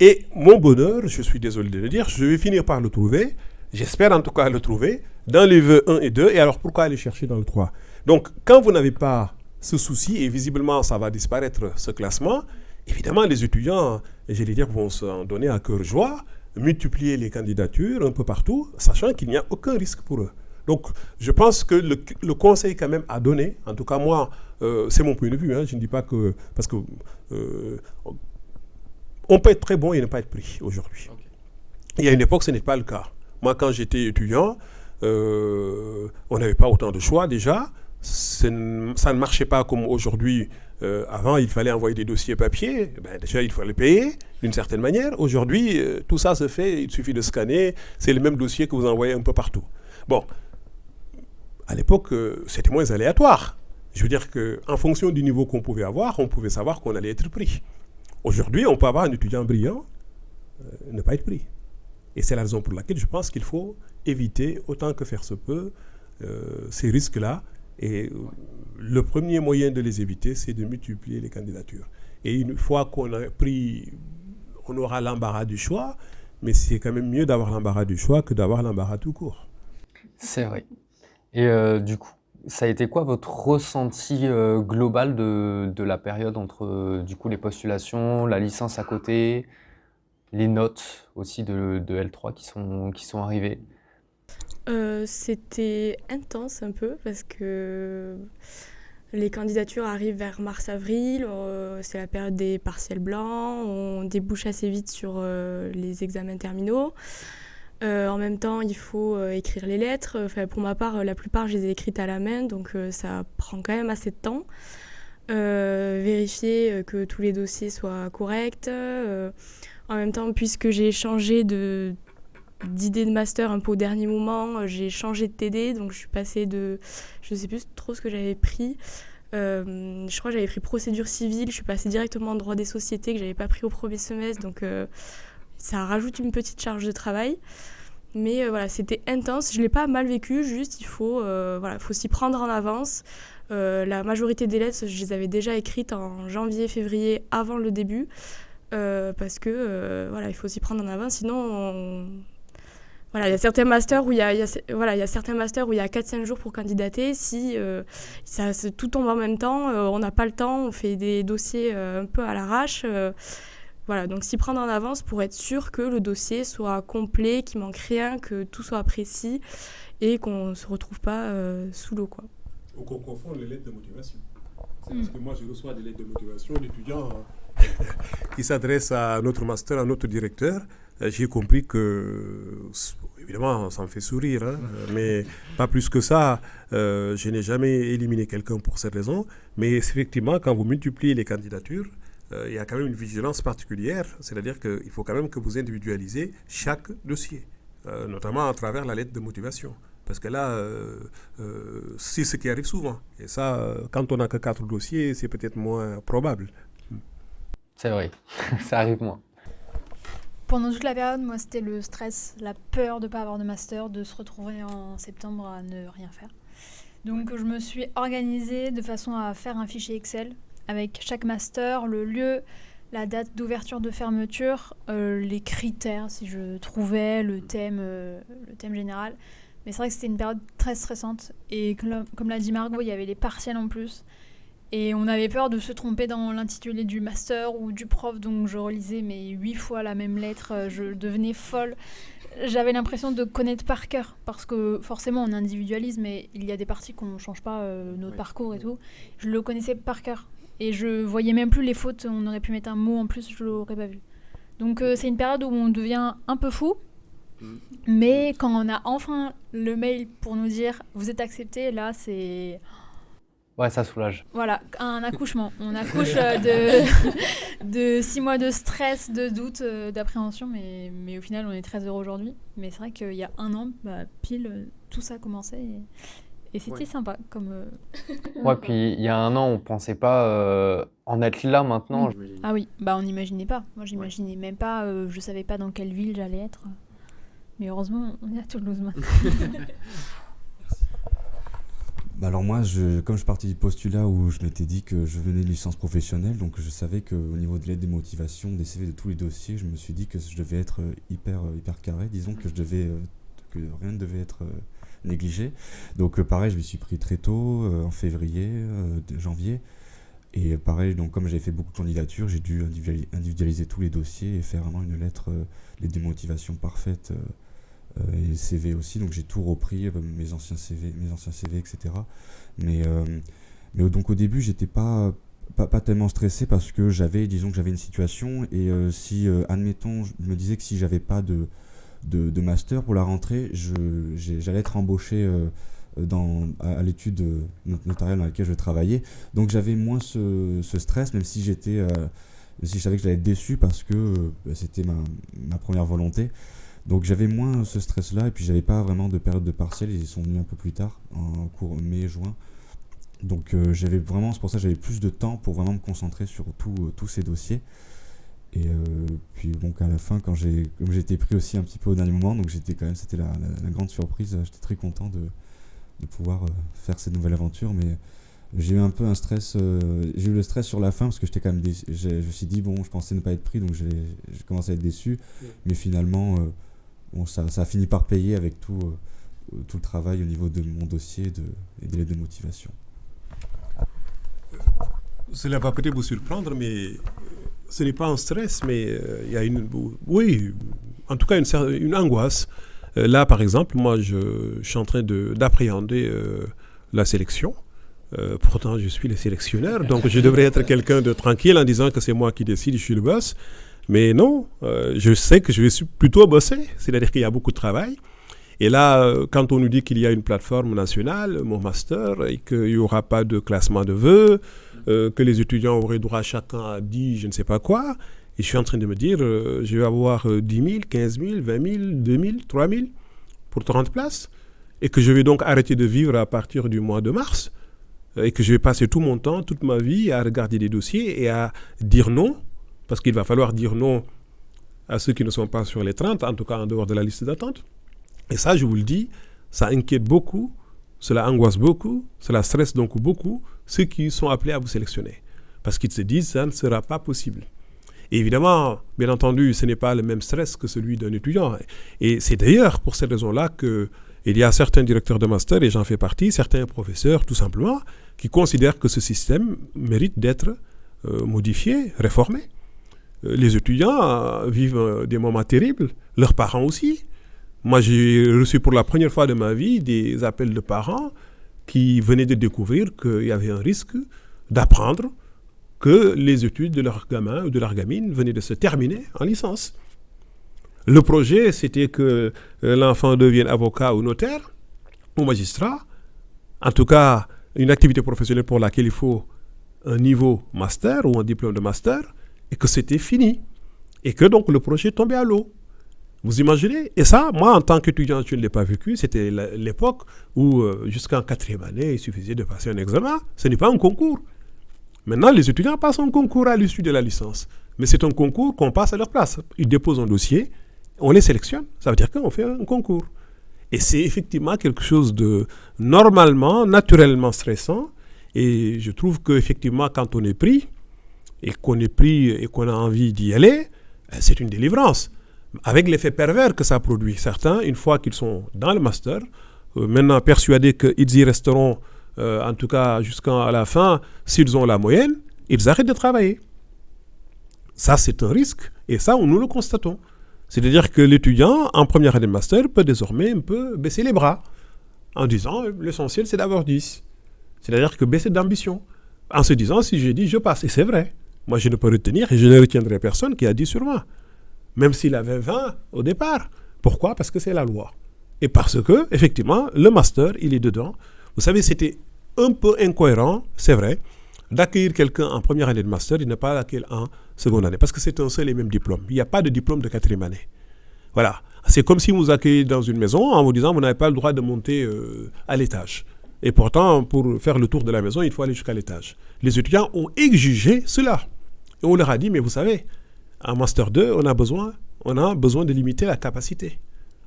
Et mon bonheur, je suis désolé de le dire, je vais finir par le trouver. J'espère en tout cas le trouver dans les vœux 1 et 2. Et alors pourquoi aller chercher dans le 3 ? Donc quand vous n'avez pas ce souci, et visiblement ça va disparaître ce classement, évidemment les étudiants, j'allais dire, vont s'en donner à cœur joie, multiplier les candidatures un peu partout, sachant qu'il n'y a aucun risque pour eux. Donc je pense que le conseil quand même à donner, en tout cas moi, c'est mon point de vue, hein, je ne dis pas que... Parce que on peut être très bon et ne pas être pris aujourd'hui. Okay. Il y a une époque, ce n'est pas le cas. Moi, quand j'étais étudiant, on n'avait pas autant de choix déjà. Ça ne marchait pas comme aujourd'hui. Avant, il fallait envoyer des dossiers papier. Déjà, il fallait payer d'une certaine manière. Aujourd'hui, tout ça se fait. Il suffit de scanner. C'est le même dossier que vous envoyez un peu partout. Bon, à l'époque, c'était moins aléatoire. Je veux dire qu'en fonction du niveau qu'on pouvait avoir, on pouvait savoir qu'on allait être pris. Aujourd'hui, on peut avoir un étudiant brillant, ne pas être pris. Et c'est la raison pour laquelle je pense qu'il faut éviter, autant que faire se peut, ces risques-là. Et le premier moyen de les éviter, c'est de multiplier les candidatures. Et une fois qu'on a pris, on aura l'embarras du choix, mais c'est quand même mieux d'avoir l'embarras du choix que d'avoir l'embarras tout court. C'est vrai. Et du coup, ça a été quoi votre ressenti global de la période entre du coup les postulations, la licence à côté, les notes aussi de L3 qui sont arrivées? C'était intense un peu parce que les candidatures arrivent vers mars-avril, c'est la période des partiels blancs, on débouche assez vite sur les examens terminaux. En même temps, il faut écrire les lettres. Enfin, pour ma part, la plupart, je les ai écrites à la main, donc ça prend quand même assez de temps. Vérifier que tous les dossiers soient corrects. En même temps, puisque j'ai changé d'idée de master un peu au dernier moment, j'ai changé de TD, donc je suis passée de... Je ne sais plus trop ce que j'avais pris. Je crois que j'avais pris procédure civile, je suis passée directement en droit des sociétés que je n'avais pas pris au premier semestre, donc ça rajoute une petite charge de travail. Mais voilà, c'était intense, je ne l'ai pas mal vécu, juste il faut s'y prendre en avance. La majorité des lettres, je les avais déjà écrites en janvier-février avant le début, parce que il faut s'y prendre en avance, sinon il y a certains masters où il y a 4-5 jours pour candidater. Si tout tombe en même temps, on n'a pas le temps, on fait des dossiers un peu à l'arrache. Donc s'y prendre en avance pour être sûr que le dossier soit complet, qu'il manque rien, que tout soit précis et qu'on ne se retrouve pas sous l'eau, quoi. Ou qu'on confond les lettres de motivation. C'est parce que moi, je reçois des lettres de motivation d'étudiants qui s'adressent à notre master, à notre directeur. J'ai compris que, évidemment, ça me fait sourire, hein, mais pas plus que ça. Je n'ai jamais éliminé quelqu'un pour cette raison. Mais effectivement, quand vous multipliez les candidatures, il y a quand même une vigilance particulière. C'est-à-dire qu'il faut quand même que vous individualisez chaque dossier, notamment à travers la lettre de motivation. Parce que là, c'est ce qui arrive souvent. Et ça, quand on n'a que 4 dossiers, c'est peut-être moins probable. C'est vrai, ça arrive moins. Pendant toute la période, moi, c'était le stress, la peur de ne pas avoir de master, de se retrouver en septembre à ne rien faire. Donc, je me suis organisée de façon à faire un fichier Excel avec chaque master, le lieu, la date d'ouverture, de fermeture, les critères, si je trouvais, le thème général. Mais c'est vrai que c'était une période très stressante. Et comme l'a dit Margot, il y avait les partiels en plus. Et on avait peur de se tromper dans l'intitulé du master ou du prof, donc je relisais 8 fois la même lettre, je devenais folle. J'avais l'impression de connaître par cœur, parce que forcément on individualise, mais il y a des parties qu'on ne change pas, notre parcours et tout. Je le connaissais par cœur, et je voyais même plus les fautes, on aurait pu mettre un mot en plus, je l'aurais pas vu. Donc c'est une période où on devient un peu fou, mais quand on a enfin le mail pour nous dire « vous êtes accepté », là c'est... Ouais, ça soulage. Voilà, un accouchement. On accouche de 6 mois de stress, de doute, d'appréhension, mais au final, on est très heureux aujourd'hui. Mais c'est vrai qu'il y a un an, pile, tout ça commençait et c'était sympa. Ouais, puis il y a un an, on pensait pas en être là maintenant. Ah oui, on n'imaginait pas. Moi, j'imaginais même pas, je savais pas dans quelle ville j'allais être. Mais heureusement, on est à Toulouse maintenant. Alors moi, comme je partais du postulat où je m'étais dit que je venais de licence professionnelle, donc je savais qu'au niveau de l'aide des motivations, des CV de tous les dossiers, je me suis dit que je devais être hyper carré, disons que que rien ne devait être négligé. Donc pareil, je me suis pris très tôt, en février, janvier, et pareil, donc comme j'avais fait beaucoup de candidatures, j'ai dû individualiser tous les dossiers et faire vraiment une lettre de motivation parfaite. Et le CV aussi, donc j'ai tout repris, mes anciens CV, etc. Mais donc au début, j'étais pas tellement stressé parce que j'avais une situation et si, admettons, je me disais que si j'avais pas de master pour la rentrée, j'allais être embauché à l'étude notariale dans laquelle je travaillais. Donc j'avais moins ce stress, même si je savais que j'allais être déçu parce que c'était ma première volonté. Donc j'avais moins ce stress-là et puis j'avais pas vraiment de période de partiel, ils sont venus un peu plus tard, en cours mai-juin. Donc c'est pour ça que j'avais plus de temps pour vraiment me concentrer sur tous ces dossiers. Et puis donc à la fin, comme j'étais pris aussi un petit peu au dernier moment, donc c'était la grande surprise, j'étais très content de pouvoir faire cette nouvelle aventure. Mais j'ai eu un peu un stress, j'ai eu le stress sur la fin parce que j'étais quand même déçu. Je me suis dit, bon, je pensais ne pas être pris, donc j'ai commencé à être déçu. Mais finalement, ça a fini par payer avec tout le travail au niveau de mon dossier et des lettres de motivation. Cela va peut-être vous surprendre, mais ce n'est pas un stress, mais il y a en tout cas une angoisse. Là, par exemple, moi, je suis en train d'appréhender la sélection. Pourtant, je suis le sélectionneur, donc je devrais être quelqu'un de tranquille en disant que c'est moi qui décide, je suis le boss. Mais non, je sais que je vais plutôt bosser, c'est-à-dire qu'il y a beaucoup de travail. Et là, quand on nous dit qu'il y a une plateforme nationale, mon master, et qu'il n'y aura pas de classement de vœux, que les étudiants auraient droit chacun à 10, je ne sais pas quoi, et je suis en train de me dire, je vais avoir 10 000, 15 000, 20 000, 2 000, 3 000 pour 30 places, et que je vais donc arrêter de vivre à partir du mois de mars, et que je vais passer tout mon temps, toute ma vie à regarder des dossiers et à dire non, parce qu'il va falloir dire non à ceux qui ne sont pas sur les 30, en tout cas en dehors de la liste d'attente. Et ça, je vous le dis, ça inquiète beaucoup, cela angoisse beaucoup, cela stresse donc beaucoup ceux qui sont appelés à vous sélectionner. Parce qu'ils se disent, ça ne sera pas possible. Et évidemment, bien entendu, ce n'est pas le même stress que celui d'un étudiant. Et c'est d'ailleurs pour cette raison-là qu'il y a certains directeurs de master, et j'en fais partie, certains professeurs tout simplement, qui considèrent que ce système mérite d'être modifié, réformé. Les étudiants vivent des moments terribles, leurs parents aussi. Moi, j'ai reçu pour la première fois de ma vie des appels de parents qui venaient de découvrir qu'il y avait un risque d'apprendre que les études de leur gamin ou de leur gamine venaient de se terminer en licence. Le projet, c'était que l'enfant devienne avocat ou notaire ou magistrat. En tout cas, une activité professionnelle pour laquelle il faut un niveau master ou un diplôme de master, et que c'était fini. Et que donc le projet tombait à l'eau. Vous imaginez? Et ça, moi, en tant qu'étudiant, je ne l'ai pas vécu. C'était l'époque où, jusqu'en 4e année, il suffisait de passer un examen. Ce n'est pas un concours. Maintenant, les étudiants passent un concours à l'issue de la licence. Mais c'est un concours qu'on passe à leur place. Ils déposent un dossier, on les sélectionne. Ça veut dire qu'on fait un concours. Et c'est effectivement quelque chose de normalement, naturellement stressant. Et je trouve qu'effectivement, quand on est pris, et qu'on a envie d'y aller, c'est une délivrance. Avec l'effet pervers que ça produit. Certains, une fois qu'ils sont dans le master, maintenant persuadés qu'ils y resteront, en tout cas jusqu'à la fin, s'ils ont la moyenne, ils arrêtent de travailler. Ça, c'est un risque. Et ça, nous le constatons. C'est-à-dire que l'étudiant, en première année de master, peut désormais un peu baisser les bras, en disant, l'essentiel, c'est d'avoir 10. C'est-à-dire que baisser d'ambition. En se disant, si j'ai 10, je passe. Et c'est vrai. Moi, je ne peux retenir, et je ne retiendrai personne qui a 10 sur moi. Même s'il avait 20 au départ. Pourquoi? Parce que c'est la loi. Et parce que, effectivement, le master, il est dedans. Vous savez, c'était un peu incohérent, c'est vrai, d'accueillir quelqu'un en première année de master et ne pas l'accueillir en seconde année. Parce que c'est un seul et même diplôme. Il n'y a pas de diplôme de 4e année. Voilà. C'est comme si vous accueillez dans une maison en vous disant, vous n'avez pas le droit de monter à l'étage. Et pourtant, pour faire le tour de la maison, il faut aller jusqu'à l'étage. Les étudiants ont exigé cela. Et on leur a dit, mais vous savez, en Master 2, on a besoin de limiter la capacité.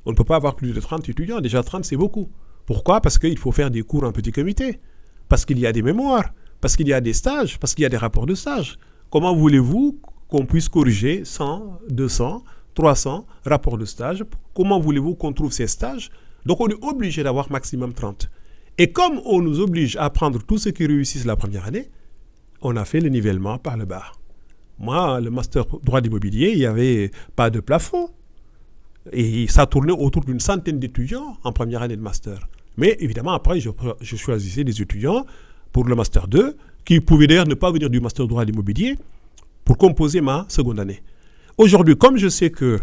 On ne peut pas avoir plus de 30 étudiants. Déjà 30, c'est beaucoup. Pourquoi? Parce qu'il faut faire des cours en petit comité. Parce qu'il y a des mémoires. Parce qu'il y a des stages. Parce qu'il y a des rapports de stage. Comment voulez-vous qu'on puisse corriger 100, 200, 300 rapports de stage? Comment voulez-vous qu'on trouve ces stages? Donc on est obligé d'avoir maximum 30. Et comme on nous oblige à prendre tous ceux qui réussissent la première année, on a fait le nivellement par le bas. Moi, le master droit d'immobilier, il n'y avait pas de plafond. Et ça tournait autour d'une centaine d'étudiants en première année de master. Mais évidemment, après, je choisissais des étudiants pour le master 2, qui pouvaient d'ailleurs ne pas venir du master droit d'immobilier pour composer ma seconde année. Aujourd'hui, comme je sais que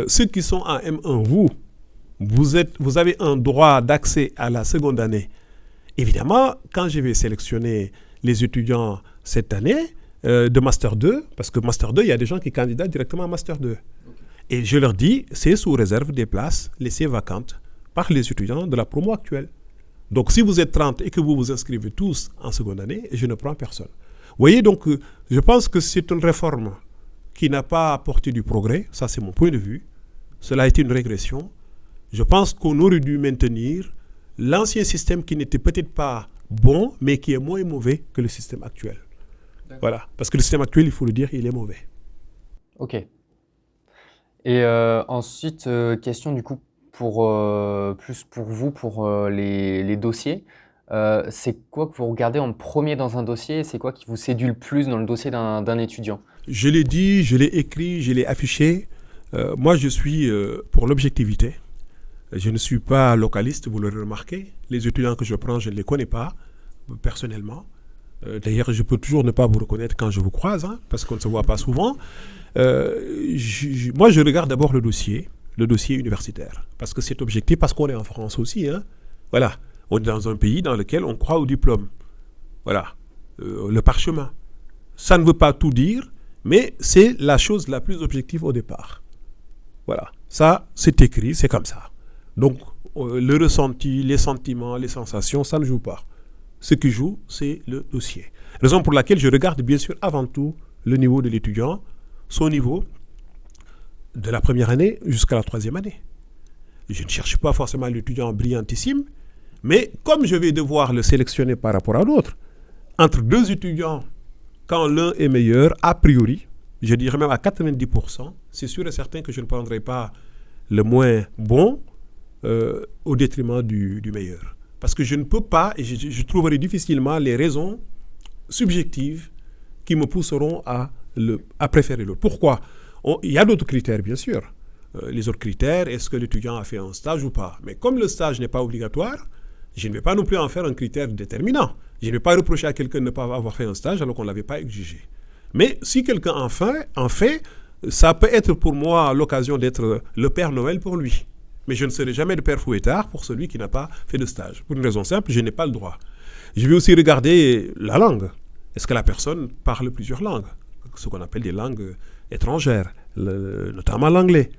ceux qui sont en M1, vous avez un droit d'accès à la seconde année. Évidemment, quand je vais sélectionner les étudiants cette année, de Master 2, parce que Master 2, il y a des gens qui candidatent directement à Master 2. Et je leur dis, c'est sous réserve des places laissées vacantes par les étudiants de la promo actuelle. Donc, si vous êtes 30 et que vous vous inscrivez tous en seconde année, je ne prends personne. Vous voyez, donc, je pense que c'est une réforme qui n'a pas apporté du progrès. Ça, c'est mon point de vue. Cela a été une régression. Je pense qu'on aurait dû maintenir l'ancien système qui n'était peut-être pas bon, mais qui est moins mauvais que le système actuel. D'accord. Voilà, parce que le système actuel, il faut le dire, il est mauvais. Ok. Et ensuite, question du coup plus pour vous, pour les dossiers. C'est quoi que vous regardez en premier dans un dossier? C'est quoi qui vous séduit le plus dans le dossier d'un étudiant? Je l'ai dit, je l'ai écrit, je l'ai affiché. Moi, je suis pour l'objectivité. Je ne suis pas localiste, vous l'aurez remarqué. Les étudiants que je prends, je ne les connais pas personnellement. D'ailleurs, je peux toujours ne pas vous reconnaître quand je vous croise, hein, parce qu'on ne se voit pas souvent. Moi, je regarde d'abord le dossier universitaire, parce que c'est objectif, parce qu'on est en France aussi. Hein. Voilà, on est dans un pays dans lequel on croit au diplôme. Voilà, le parchemin. Ça ne veut pas tout dire, mais c'est la chose la plus objective au départ. Voilà, ça, c'est écrit, c'est comme ça. Donc, le ressenti, les sentiments, les sensations, ça ne joue pas. Ce qui joue, c'est le dossier. Raison pour laquelle je regarde bien sûr avant tout le niveau de l'étudiant, son niveau de la première année jusqu'à la troisième année. Je ne cherche pas forcément l'étudiant brillantissime, mais comme je vais devoir le sélectionner par rapport à l'autre, entre deux étudiants, quand l'un est meilleur, a priori, je dirais même à 90%, c'est sûr et certain que je ne prendrai pas le moins bon au détriment du meilleur. Parce que je ne peux pas, et je trouverai difficilement les raisons subjectives qui me pousseront à préférer l'autre. Pourquoi? Il y a d'autres critères, bien sûr. Les autres critères, est-ce que l'étudiant a fait un stage ou pas? Mais comme le stage n'est pas obligatoire, je ne vais pas non plus en faire un critère déterminant. Je ne vais pas reprocher à quelqu'un de ne pas avoir fait un stage alors qu'on ne l'avait pas exigé. Mais si quelqu'un en fait, ça peut être pour moi l'occasion d'être le Père Noël pour lui. Mais je ne serai jamais le Père Fouettard pour celui qui n'a pas fait de stage. Pour une raison simple, je n'ai pas le droit. Je vais aussi regarder la langue. Est-ce que la personne parle plusieurs langues? Ce qu'on appelle des langues étrangères, notamment l'anglais.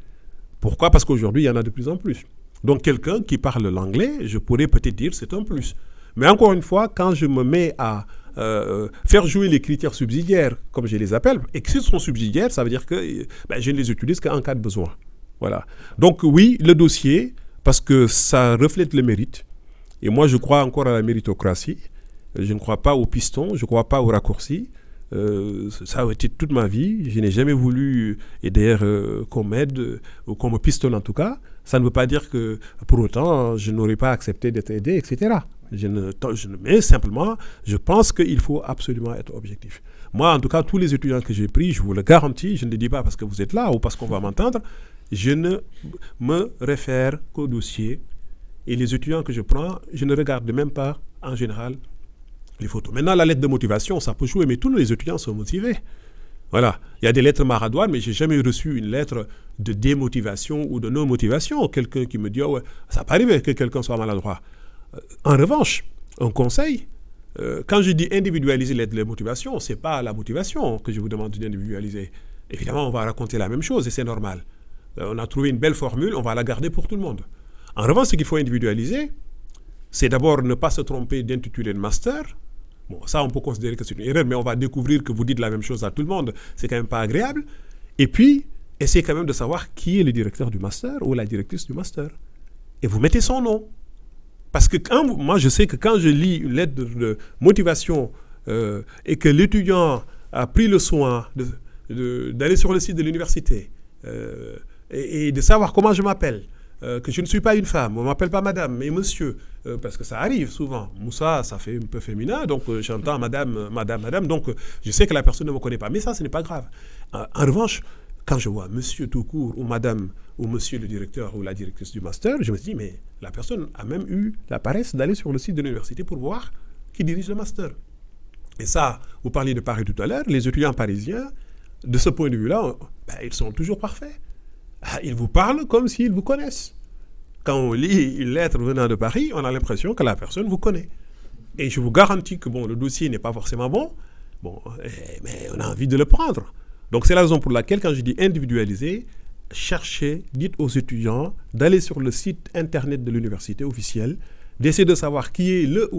Pourquoi? Parce qu'aujourd'hui, il y en a de plus en plus. Donc, quelqu'un qui parle l'anglais, je pourrais peut-être dire c'est un plus. Mais encore une fois, quand je me mets à faire jouer les critères subsidiaires, comme je les appelle, et que s'ils sont subsidiaires, ça veut dire que je ne les utilise qu'en cas de besoin. Voilà. Donc oui, le dossier, parce que ça reflète le mérite. Et moi, je crois encore à la méritocratie. Je ne crois pas au piston, je ne crois pas au raccourci. Ça a été toute ma vie. Je n'ai jamais voulu, et d'ailleurs qu'on m'aide, ou qu'on me pistonne en tout cas. Ça ne veut pas dire que pour autant, je n'aurais pas accepté d'être aidé, etc. Mais simplement, je pense qu'il faut absolument être objectif. Moi, en tout cas, tous les étudiants que j'ai pris, je vous le garantis, je ne le dis pas parce que vous êtes là ou parce qu'on va m'entendre, je ne me réfère qu'au dossier. Et les étudiants que je prends, je ne regarde même pas, en général, les photos. Maintenant, la lettre de motivation, ça peut jouer, mais tous les étudiants sont motivés. Voilà. Il y a des lettres maradouanes, mais je n'ai jamais reçu une lettre de démotivation ou de non-motivation. Quelqu'un qui me dit, oh ouais, ça peut arriver que quelqu'un soit maladroit. En revanche, un conseil, quand je dis individualiser l'aide de motivation, ce n'est pas la motivation que je vous demande d'individualiser. Évidemment, on va raconter la même chose et c'est normal. On a trouvé une belle formule, on va la garder pour tout le monde. En revanche, ce qu'il faut individualiser, c'est d'abord ne pas se tromper d'intituler le master. Bon, ça, on peut considérer que c'est une erreur, mais on va découvrir que vous dites la même chose à tout le monde. C'est quand même pas agréable. Et puis, essayez quand même de savoir qui est le directeur du master ou la directrice du master. Et vous mettez son nom. Parce que moi, je sais que quand je lis une lettre de motivation et que l'étudiant a pris le soin d'aller sur le site de l'université et de savoir comment je m'appelle, que je ne suis pas une femme, on ne m'appelle pas madame, mais monsieur, parce que ça arrive souvent. Moussa, ça fait un peu féminin, donc j'entends madame, donc je sais que la personne ne me connaît pas. Mais ça, ce n'est pas grave. En revanche, quand je vois monsieur tout court ou madame ou monsieur le directeur ou la directrice du master, je me dis, mais la personne a même eu la paresse d'aller sur le site de l'université pour voir qui dirige le master. Et ça, vous parliez de Paris tout à l'heure, les étudiants parisiens, de ce point de vue-là, ils sont toujours parfaits. Ils vous parlent comme s'ils vous connaissent. Quand on lit une lettre venant de Paris, on a l'impression que la personne vous connaît. Et je vous garantis que le dossier n'est pas forcément bon, mais on a envie de le prendre. Donc c'est la raison pour laquelle, quand je dis individualiser, cherchez, dites aux étudiants d'aller sur le site internet de l'université officielle, d'essayer de savoir qui est le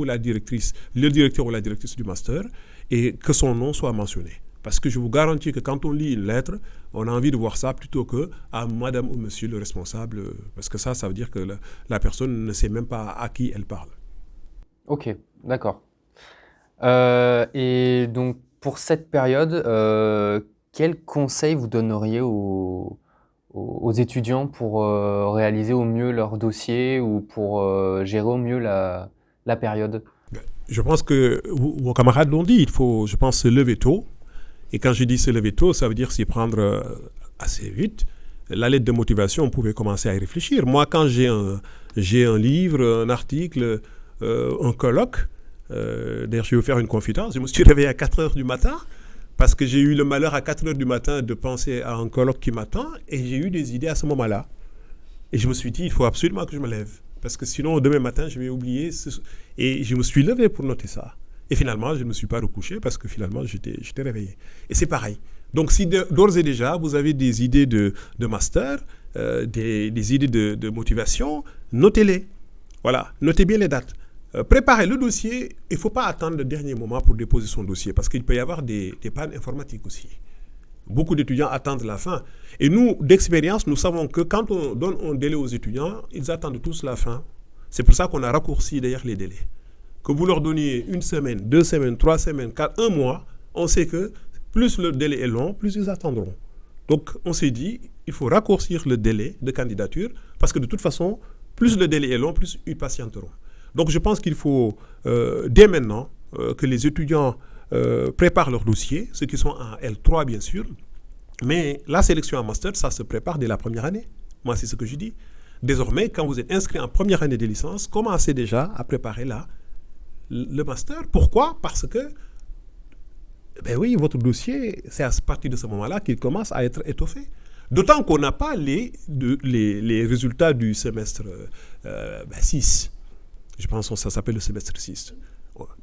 directeur ou la directrice du master et que son nom soit mentionné. Parce que je vous garantis que quand on lit une lettre, on a envie de voir ça plutôt que à madame ou monsieur le responsable, parce que ça veut dire que la personne ne sait même pas à qui elle parle. Ok, d'accord. Et donc, pour cette période, quels conseils vous donneriez aux étudiants pour réaliser au mieux leur dossier ou pour gérer au mieux la période? Je pense que vos camarades l'ont dit, il faut, je pense, se lever tôt. Et quand je dis se lever tôt, ça veut dire s'y prendre assez vite. La lettre de motivation, on pouvait commencer à y réfléchir. Moi, quand j'ai un livre, un article, un colloque, d'ailleurs, je vais vous faire une confidence, je me suis réveillé à 4 heures du matin parce que j'ai eu le malheur à 4 heures du matin de penser à un colloque qui m'attend et j'ai eu des idées à ce moment-là. Et je me suis dit, il faut absolument que je me lève parce que sinon, demain matin, je vais oublier. Et je me suis levé pour noter ça. Et finalement, je ne me suis pas recouché parce que finalement, j'étais réveillé. Et c'est pareil. Donc, si d'ores et déjà, vous avez des idées de master, des idées de motivation, notez-les. Voilà, notez bien les dates. Préparez le dossier. Il ne faut pas attendre le dernier moment pour déposer son dossier parce qu'il peut y avoir des pannes informatiques aussi. Beaucoup d'étudiants attendent la fin. Et nous, d'expérience, nous savons que quand on donne un délai aux étudiants, ils attendent tous la fin. C'est pour ça qu'on a raccourci d'ailleurs les délais. Que vous leur donniez 1 semaine, 2 semaines, 3 semaines, 4, 1 mois, on sait que plus le délai est long, plus ils attendront. Donc on s'est dit, il faut raccourcir le délai de candidature parce que de toute façon, plus le délai est long, plus ils patienteront. Donc je pense qu'il faut dès maintenant que les étudiants préparent leur dossier, ceux qui sont en L3 bien sûr, mais la sélection en master, ça se prépare dès la première année. Moi, c'est ce que je dis. Désormais, quand vous êtes inscrit en première année de licence, commencez déjà à préparer le master. Pourquoi? Parce que, ben oui, votre dossier, c'est à partir de ce moment-là qu'il commence à être étoffé. D'autant qu'on n'a pas les résultats du semestre 6. Je pense que ça s'appelle le semestre 6.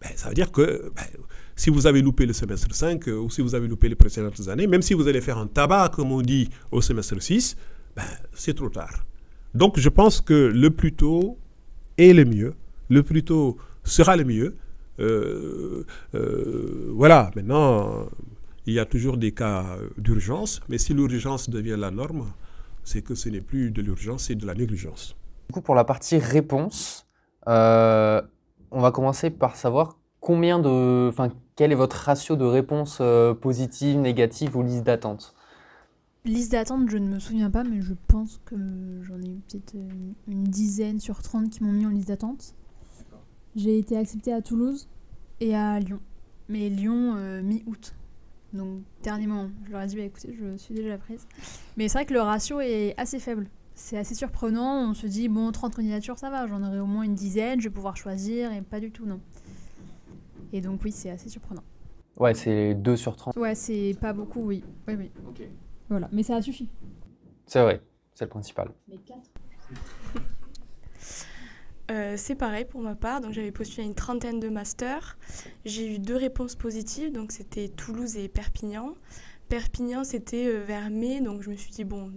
Ben, ça veut dire que si vous avez loupé le semestre 5 ou si vous avez loupé les précédentes années, même si vous allez faire un tabac, comme on dit, au semestre 6, ben, c'est trop tard. Donc je pense que le plus tôt est le mieux. Le plus tôt sera le mieux. Voilà, maintenant, il y a toujours des cas d'urgence, mais si l'urgence devient la norme, c'est que ce n'est plus de l'urgence, c'est de la négligence. Du coup, pour la partie réponse, on va commencer par savoir quel est votre ratio de réponses positives, négatives ou liste d'attente? Liste d'attente, je ne me souviens pas, mais je pense que j'en ai eu peut-être une dizaine sur 30 qui m'ont mis en liste d'attente. J'ai été acceptée à Toulouse et à Lyon. Mais Lyon, mi-août. Donc, dernier moment. Je leur ai dit, écoutez, je suis déjà prise. Mais c'est vrai que le ratio est assez faible. C'est assez surprenant. On se dit, 30 candidatures, ça va. J'en aurai au moins une dizaine, je vais pouvoir choisir. Et pas du tout, non. Et donc, oui, c'est assez surprenant. Ouais, c'est 2 sur 30. Ouais, c'est pas beaucoup, oui. Oui. Ok. Voilà, mais ça a suffi. C'est vrai, c'est le principal. Mais 4. C'est pareil pour ma part, donc j'avais postulé à une trentaine de masters. J'ai eu 2 réponses positives, donc c'était Toulouse et Perpignan. Perpignan, c'était vers mai, donc je me suis dit, bon,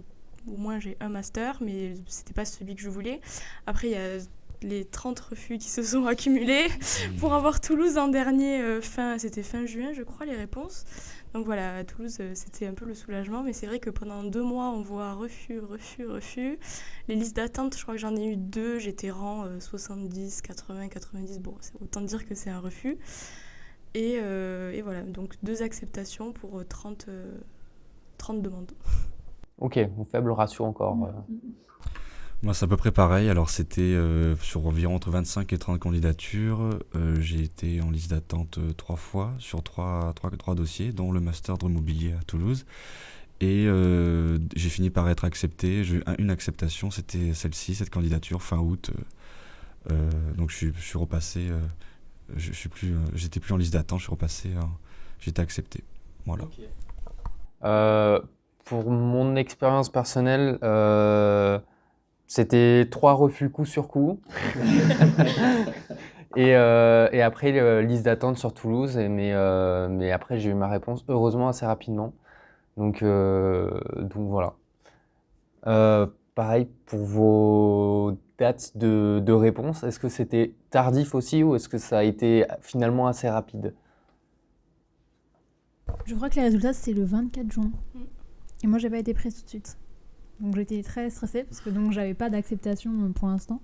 au moins j'ai un master, mais c'était pas celui que je voulais. Après, il y a les 30 refus qui se sont accumulés pour avoir Toulouse en dernier, c'était fin juin, je crois, les réponses. Donc voilà, à Toulouse, c'était un peu le soulagement, mais c'est vrai que pendant 2 mois, on voit refus. Les listes d'attente, je crois que j'en ai eu 2, j'étais rang 70, 80, 90, bon, c'est autant dire que c'est un refus. Et voilà, donc 2 acceptations pour 30 demandes. Ok, un faible ratio encore. Moi, c'est à peu près pareil. Alors, c'était sur environ entre 25 et 30 candidatures. J'ai été en liste d'attente 3 fois sur 3 dossiers, dont le master de mobilier à Toulouse. Et j'ai fini par être accepté. J'ai eu une acceptation, c'était celle-ci, cette candidature, fin août. Donc, je suis repassé. J'étais plus en liste d'attente, je suis repassé. J'étais accepté. Voilà. Okay. Pour mon expérience personnelle, c'était 3 refus coup sur coup. et après, liste d'attente sur Toulouse. Mais après, j'ai eu ma réponse, heureusement, assez rapidement. Donc voilà. Pareil, pour vos dates de réponse, est-ce que c'était tardif aussi ou est-ce que ça a été finalement assez rapide? Je crois que les résultats, c'est le 24 juin. Mm. Et moi, j'ai pas été prise tout de suite. Donc j'étais très stressée parce que donc j'avais pas d'acceptation pour l'instant.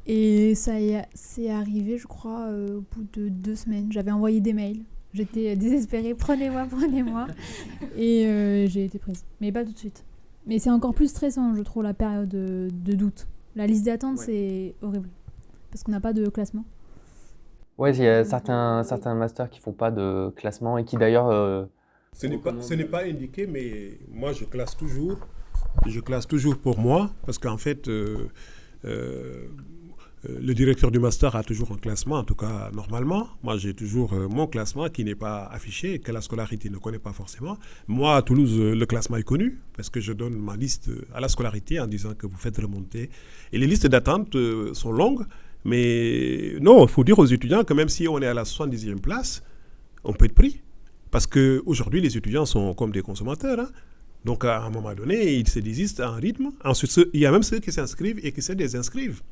Et c'est arrivé, je crois, au bout de 2 semaines. J'avais envoyé des mails. J'étais désespérée, prenez-moi, prenez-moi. Et j'ai été prise. Mais pas tout de suite. Mais c'est encore plus stressant, je trouve, la période de doute. La liste d'attente, c'est horrible. Parce qu'on n'a pas de classement. Ouais, il y a certains masters qui font pas de classement et qui d'ailleurs... Ce n'est pas indiqué, mais moi je classe toujours. Je classe toujours pour moi, parce qu'en fait, le directeur du master a toujours un classement, en tout cas normalement. Moi j'ai toujours mon classement qui n'est pas affiché, que la scolarité ne connaît pas forcément. Moi à Toulouse, le classement est connu, parce que je donne ma liste à la scolarité en disant que vous faites remonter. Et les listes d'attente sont longues, mais non, il faut dire aux étudiants que même si on est à la 70e place, on peut être pris. Parce qu'aujourd'hui, les étudiants sont comme des consommateurs. Hein. Donc, à un moment donné, ils se désistent à un rythme. Ensuite, il y a même ceux qui s'inscrivent et qui se désinscrivent.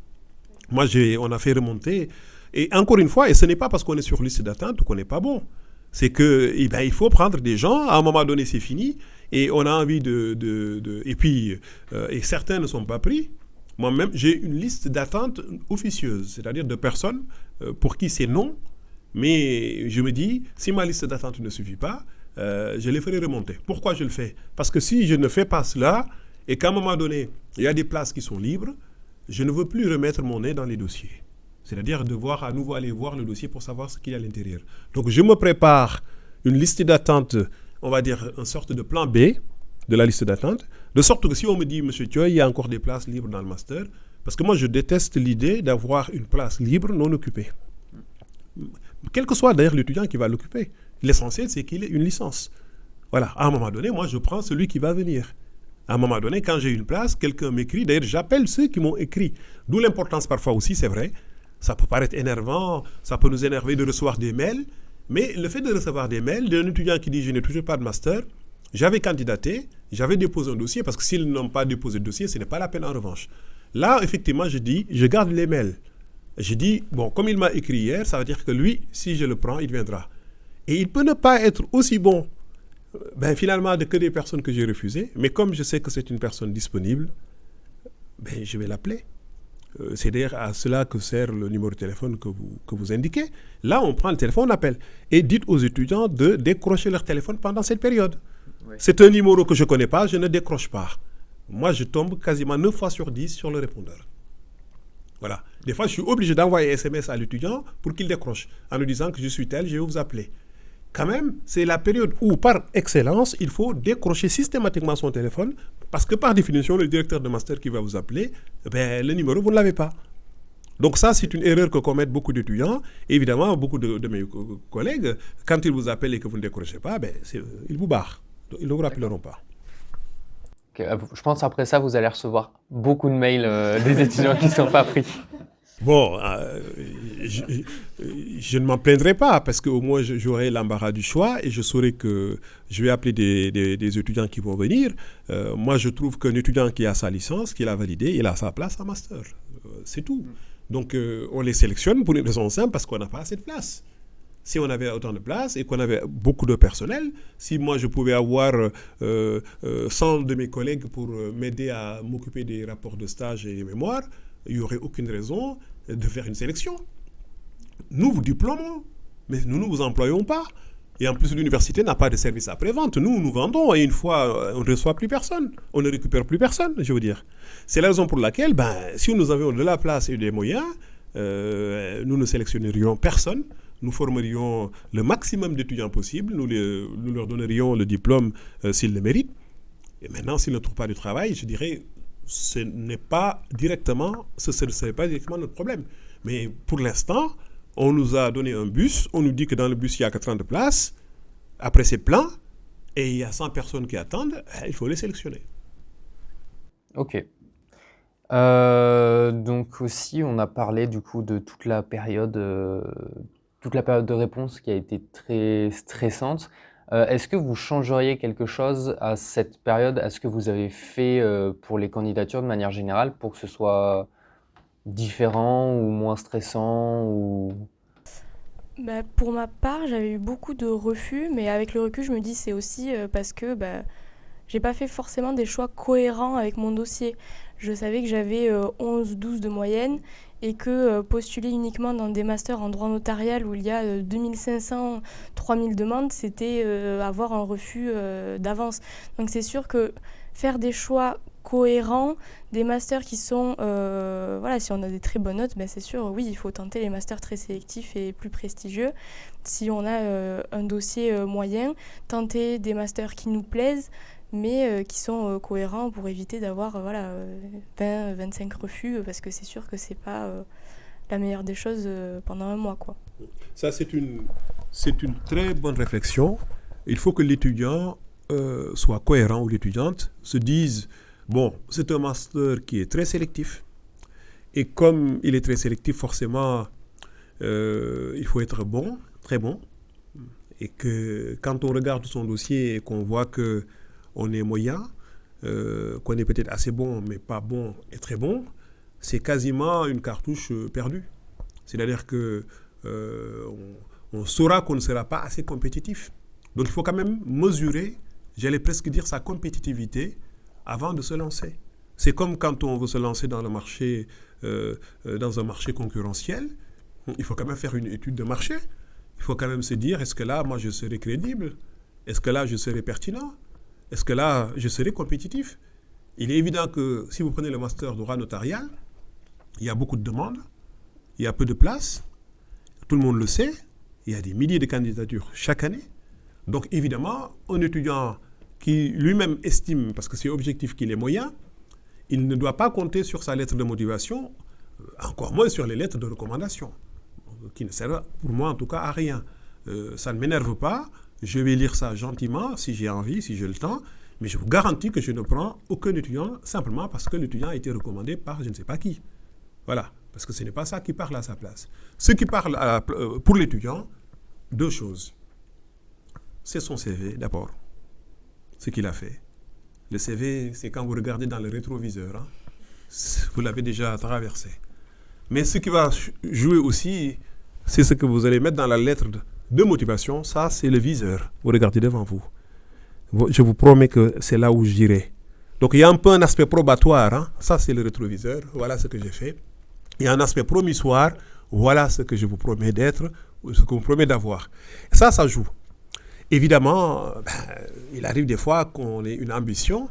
Moi, on a fait remonter. Et encore une fois, et ce n'est pas parce qu'on est sur liste d'attente qu'on n'est pas bon. C'est que, il faut prendre des gens. À un moment donné, c'est fini. Et on a envie et puis, et certains ne sont pas pris. Moi-même, j'ai une liste d'attente officieuse, c'est-à-dire de personnes pour qui c'est non. Mais je me dis, si ma liste d'attente ne suffit pas, je les ferai remonter. Pourquoi je le fais? Parce que si je ne fais pas cela, et qu'à un moment donné, il y a des places qui sont libres, je ne veux plus remettre mon nez dans les dossiers. C'est-à-dire devoir à nouveau aller voir le dossier pour savoir ce qu'il y a à l'intérieur. Donc je me prépare une liste d'attente, on va dire une sorte de plan B de la liste d'attente, de sorte que si on me dit, monsieur Thioy, il y a encore des places libres dans le master, parce que moi je déteste l'idée d'avoir une place libre non occupée. Quel que soit d'ailleurs l'étudiant qui va l'occuper. L'essentiel, c'est qu'il ait une licence. Voilà, à un moment donné, moi, je prends celui qui va venir. À un moment donné, quand j'ai une place, quelqu'un m'écrit. D'ailleurs, j'appelle ceux qui m'ont écrit. D'où l'importance parfois aussi, c'est vrai. Ça peut paraître énervant, ça peut nous énerver de recevoir des mails. Mais le fait de recevoir des mails d'un étudiant qui dit « je n'ai toujours pas de master », j'avais candidaté, j'avais déposé un dossier, parce que s'ils n'ont pas déposé de dossier, ce n'est pas la peine en revanche. Là, effectivement, je dis « je garde les mails ». J'ai dit, bon, comme il m'a écrit hier, ça veut dire que lui, si je le prends, il viendra. Et il peut ne pas être aussi bon, finalement, que des personnes que j'ai refusées. Mais comme je sais que c'est une personne disponible, je vais l'appeler. C'est d'ailleurs à cela que sert le numéro de téléphone que vous indiquez. Là, on prend le téléphone, on appelle. Et dites aux étudiants de décrocher leur téléphone pendant cette période. Ouais. C'est un numéro que je ne connais pas, je ne décroche pas. Moi, je tombe quasiment 9 fois sur 10 sur le répondeur. Voilà. Des fois, je suis obligé d'envoyer un SMS à l'étudiant pour qu'il décroche, en lui disant que je suis tel, je vais vous appeler. Quand même, c'est la période où, par excellence, il faut décrocher systématiquement son téléphone, parce que par définition, le directeur de master qui va vous appeler, le numéro, vous ne l'avez pas. Donc ça, c'est une erreur que commettent beaucoup d'étudiants. Et évidemment, beaucoup de mes collègues, quand ils vous appellent et que vous ne décrochez pas, ils vous barrent. Ils ne vous rappelleront pas. Je pense après ça, vous allez recevoir beaucoup de mails des étudiants qui ne sont pas pris. Bon, je ne m'en plaindrai pas parce qu'au moins j'aurai l'embarras du choix et je saurai que je vais appeler des étudiants qui vont venir. Moi, je trouve qu'un étudiant qui a sa licence, qui l'a validée, il a sa place en master. C'est tout. Donc, on les sélectionne pour une raison simple, parce qu'on n'a pas assez de place. Si on avait autant de place et qu'on avait beaucoup de personnel, si moi je pouvais avoir 100 de mes collègues pour m'aider à m'occuper des rapports de stage et des mémoires, il n'y aurait aucune raison de faire une sélection. Nous vous diplômons, mais nous ne vous employons pas. Et en plus, l'université n'a pas de service après-vente. Nous vendons et une fois, on ne reçoit plus personne. On ne récupère plus personne, je veux dire. C'est la raison pour laquelle, si nous avions de la place et des moyens, nous ne sélectionnerions personne. Nous formerions le maximum d'étudiants possible. Nous leur donnerions le diplôme s'ils le méritent. Et maintenant, s'ils ne trouvent pas de travail, je dirais, ce ne serait pas directement notre problème. Mais pour l'instant, on nous a donné un bus. On nous dit que dans le bus, il y a 30 places. Après, c'est plein. Et il y a 100 personnes qui attendent. Il faut les sélectionner. Ok. Donc aussi, on a parlé du coup de toute la période de réponse qui a été très stressante. Est-ce que vous changeriez quelque chose à cette période, à ce que vous avez fait pour les candidatures de manière générale, pour que ce soit différent ou moins stressant ou... Pour ma part, j'avais eu beaucoup de refus, mais avec le recul, je me dis c'est aussi parce que j'ai pas fait forcément des choix cohérents avec mon dossier. Je savais que j'avais 11-12 de moyenne et que postuler uniquement dans des masters en droit notarial où il y a 2500-3000 demandes, c'était avoir un refus d'avance. Donc c'est sûr que faire des choix cohérents, des masters qui sont, si on a des très bonnes notes, c'est sûr, oui, il faut tenter les masters très sélectifs et plus prestigieux. Si on a un dossier moyen, tenter des masters qui nous plaisent, mais qui sont cohérents pour éviter d'avoir 20-25 refus, parce que c'est sûr que c'est pas la meilleure des choses pendant un mois, quoi. Ça, c'est une très bonne réflexion. Il faut que l'étudiant soit cohérent, ou l'étudiante se dise, bon, c'est un master qui est très sélectif, et comme il est très sélectif, forcément, il faut être bon, très bon, et que quand on regarde son dossier et qu'on voit que on est moyen, qu'on est peut-être assez bon, mais pas bon et très bon, c'est quasiment une cartouche perdue. C'est-à-dire que on saura qu'on ne sera pas assez compétitif. Donc il faut quand même mesurer, j'allais presque dire, sa compétitivité avant de se lancer. C'est comme quand on veut se lancer dans le marché, dans un marché concurrentiel, il faut quand même faire une étude de marché. Il faut quand même se dire, est-ce que là, moi, je serai crédible? Est-ce que là, je serai pertinent? Est-ce que là, je serai compétitif? Il est évident que si vous prenez le master droit notarial, il y a beaucoup de demandes, il y a peu de places, tout le monde le sait, il y a des milliers de candidatures chaque année. Donc évidemment, un étudiant qui lui-même estime, parce que c'est objectif qu'il est moyen, il ne doit pas compter sur sa lettre de motivation, encore moins sur les lettres de recommandation, qui ne servent pour moi en tout cas à rien. Ça ne m'énerve pas. Je vais lire ça gentiment, si j'ai envie, si j'ai le temps, mais je vous garantis que je ne prends aucun étudiant simplement parce que l'étudiant a été recommandé par je ne sais pas qui. Voilà, parce que ce n'est pas ça qui parle à sa place. Ce qui parle pour l'étudiant, deux choses. C'est son CV d'abord, ce qu'il a fait. Le CV, c'est quand vous regardez dans le rétroviseur, hein, vous l'avez déjà traversé. Mais ce qui va jouer aussi, c'est ce que vous allez mettre dans la lettre de motivation, ça c'est le viseur. Vous regardez devant vous. Je vous promets que c'est là où j'irai. Donc il y a un peu un aspect probatoire, hein. Ça c'est le rétroviseur, voilà ce que j'ai fait. Il y a un aspect promissoire, voilà ce que je vous promets d'être, ce que je vous promets d'avoir. Ça joue. Évidemment, il arrive des fois qu'on ait une ambition,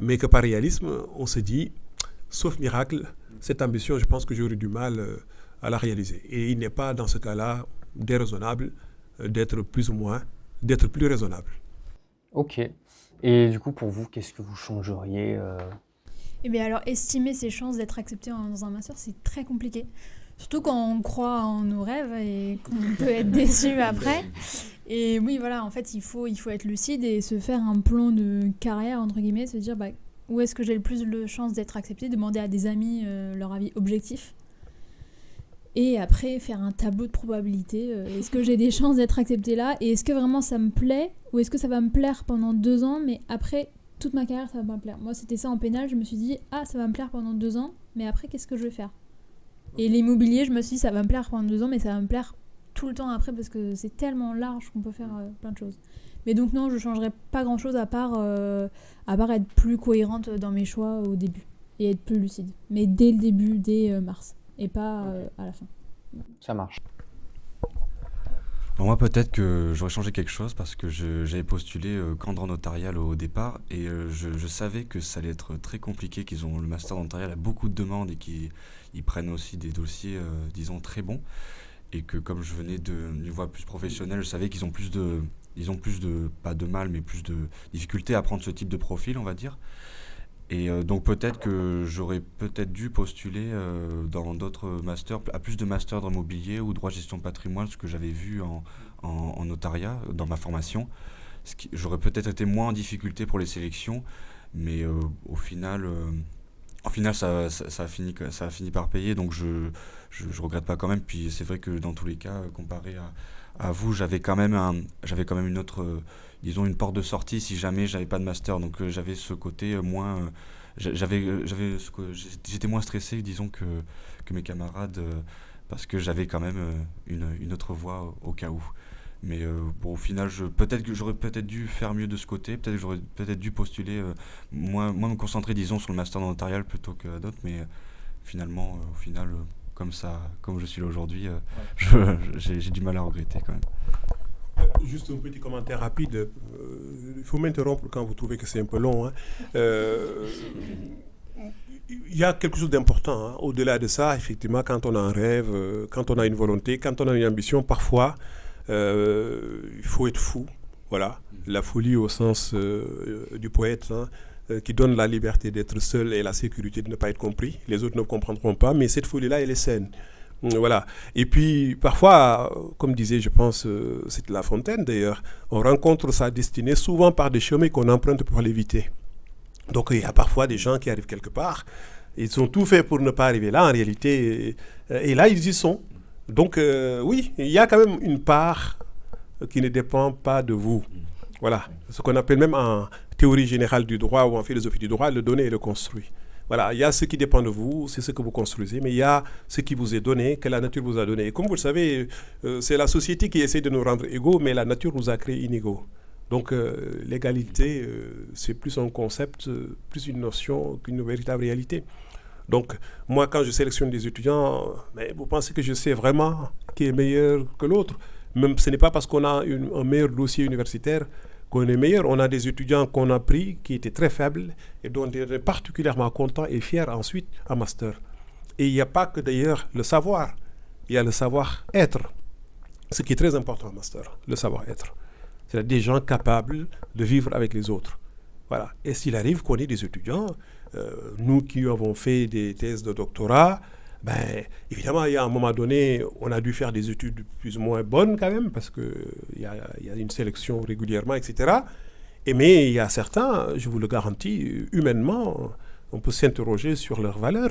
mais que par réalisme, on se dit, sauf miracle, cette ambition, je pense que j'aurais du mal à la réaliser. Et il n'est pas dans ce cas-là déraisonnable d'être plus ou moins, d'être plus raisonnable. Ok. Et du coup, pour vous, qu'est-ce que vous changeriez Eh bien alors, estimer ses chances d'être accepté dans un master, c'est très compliqué. Surtout quand on croit en nos rêves et qu'on peut être déçu après. Et oui, voilà, en fait, il faut être lucide et se faire un plan de carrière, entre guillemets, se dire où est-ce que j'ai le plus de chances d'être accepté, demander à des amis leur avis objectif. Et après, faire un tableau de probabilité. Est-ce que j'ai des chances d'être accepté là? Et est-ce que vraiment ça me plaît? Ou est-ce que ça va me plaire pendant 2 ans, mais après, toute ma carrière, ça va pas me plaire? Moi, c'était ça en pénal. Je me suis dit, ça va me plaire pendant 2 ans, mais après, qu'est-ce que je vais faire? Et l'immobilier, je me suis dit, ça va me plaire pendant 2 ans, mais ça va me plaire tout le temps après, parce que c'est tellement large qu'on peut faire plein de choses. Mais donc non, je changerais pas grand-chose à part être plus cohérente dans mes choix au début. Et être plus lucide. Mais dès le début, dès mars. Et pas à la fin. Ça marche. Alors moi, peut-être que j'aurais changé quelque chose parce que j'avais postulé qu'en droit notarial au départ et je savais que ça allait être très compliqué, qu'ils ont le master en notarial a beaucoup de demandes et qu'ils prennent aussi des dossiers, disons, très bons. Et que comme je venais d'une voie plus professionnelle, je savais qu'ils ont plus de, pas de mal, mais plus de difficultés à prendre ce type de profil, on va dire. Et donc peut-être que j'aurais peut-être dû postuler dans d'autres masters, à plus de masters droit immobilier ou droit gestion de patrimoine, ce que j'avais vu en notariat dans ma formation. J'aurais peut-être été moins en difficulté pour les sélections, mais au final, ça a fini par payer, donc je regrette pas quand même. Puis c'est vrai que dans tous les cas, comparé à vous, j'avais quand même une autre, disons une porte de sortie si jamais j'avais pas de master. Donc j'avais ce côté moins, j'étais moins stressé, disons que mes camarades parce que j'avais quand même une autre voie au cas où. Mais bon, au final, peut-être que j'aurais peut-être dû faire mieux de ce côté, peut-être que j'aurais peut-être dû postuler, moins me concentrer, disons, sur le master dans le notarial plutôt que d'autres, mais finalement, au final, comme je suis là aujourd'hui, j'ai du mal à regretter quand même. Juste un petit commentaire rapide. Il faut m'interrompre quand vous trouvez que c'est un peu long. Hein. Il y a quelque chose d'important. Hein. Au-delà de ça, effectivement, quand on a un rêve, quand on a une volonté, quand on a une ambition, parfois, il faut être fou. Voilà. La folie au sens du poète, hein, qui donne la liberté d'être seul et la sécurité de ne pas être compris. Les autres ne comprendront pas, mais cette folie-là, elle est saine. Voilà. Et puis, parfois, comme disait, je pense, c'est La Fontaine d'ailleurs, on rencontre sa destinée souvent par des chemins qu'on emprunte pour l'éviter. Donc, il y a parfois des gens qui arrivent quelque part, ils ont tout fait pour ne pas arriver là, en réalité, et là, ils y sont. Donc, oui, il y a quand même une part qui ne dépend pas de vous. Voilà. Ce qu'on appelle même en théorie générale du droit ou en philosophie du droit, le donner et le construire. Voilà, il y a ce qui dépend de vous, c'est ce que vous construisez, mais il y a ce qui vous est donné, que la nature vous a donné. Et comme vous le savez, c'est la société qui essaie de nous rendre égaux, mais la nature nous a créés inégaux. Donc l'égalité, c'est plus un concept, plus une notion qu'une véritable réalité. Donc moi, quand je sélectionne des étudiants, mais vous pensez que je sais vraiment qui est meilleur que l'autre. Même ce n'est pas parce qu'on a un meilleur dossier universitaire qu'on est meilleur. On a des étudiants qu'on a pris qui étaient très faibles et dont on est particulièrement content et fier ensuite en master. Et il n'y a pas que d'ailleurs le savoir, il y a le savoir-être, ce qui est très important en master, le savoir-être. C'est-à-dire des gens capables de vivre avec les autres. Voilà. Et s'il arrive qu'on ait des étudiants, nous qui avons fait des thèses de doctorat, ben, évidemment, il y a un moment donné, on a dû faire des études plus ou moins bonnes quand même, parce qu'il y a une sélection régulièrement, etc. Mais il y a certains, je vous le garantis, humainement, on peut s'interroger sur leur valeur.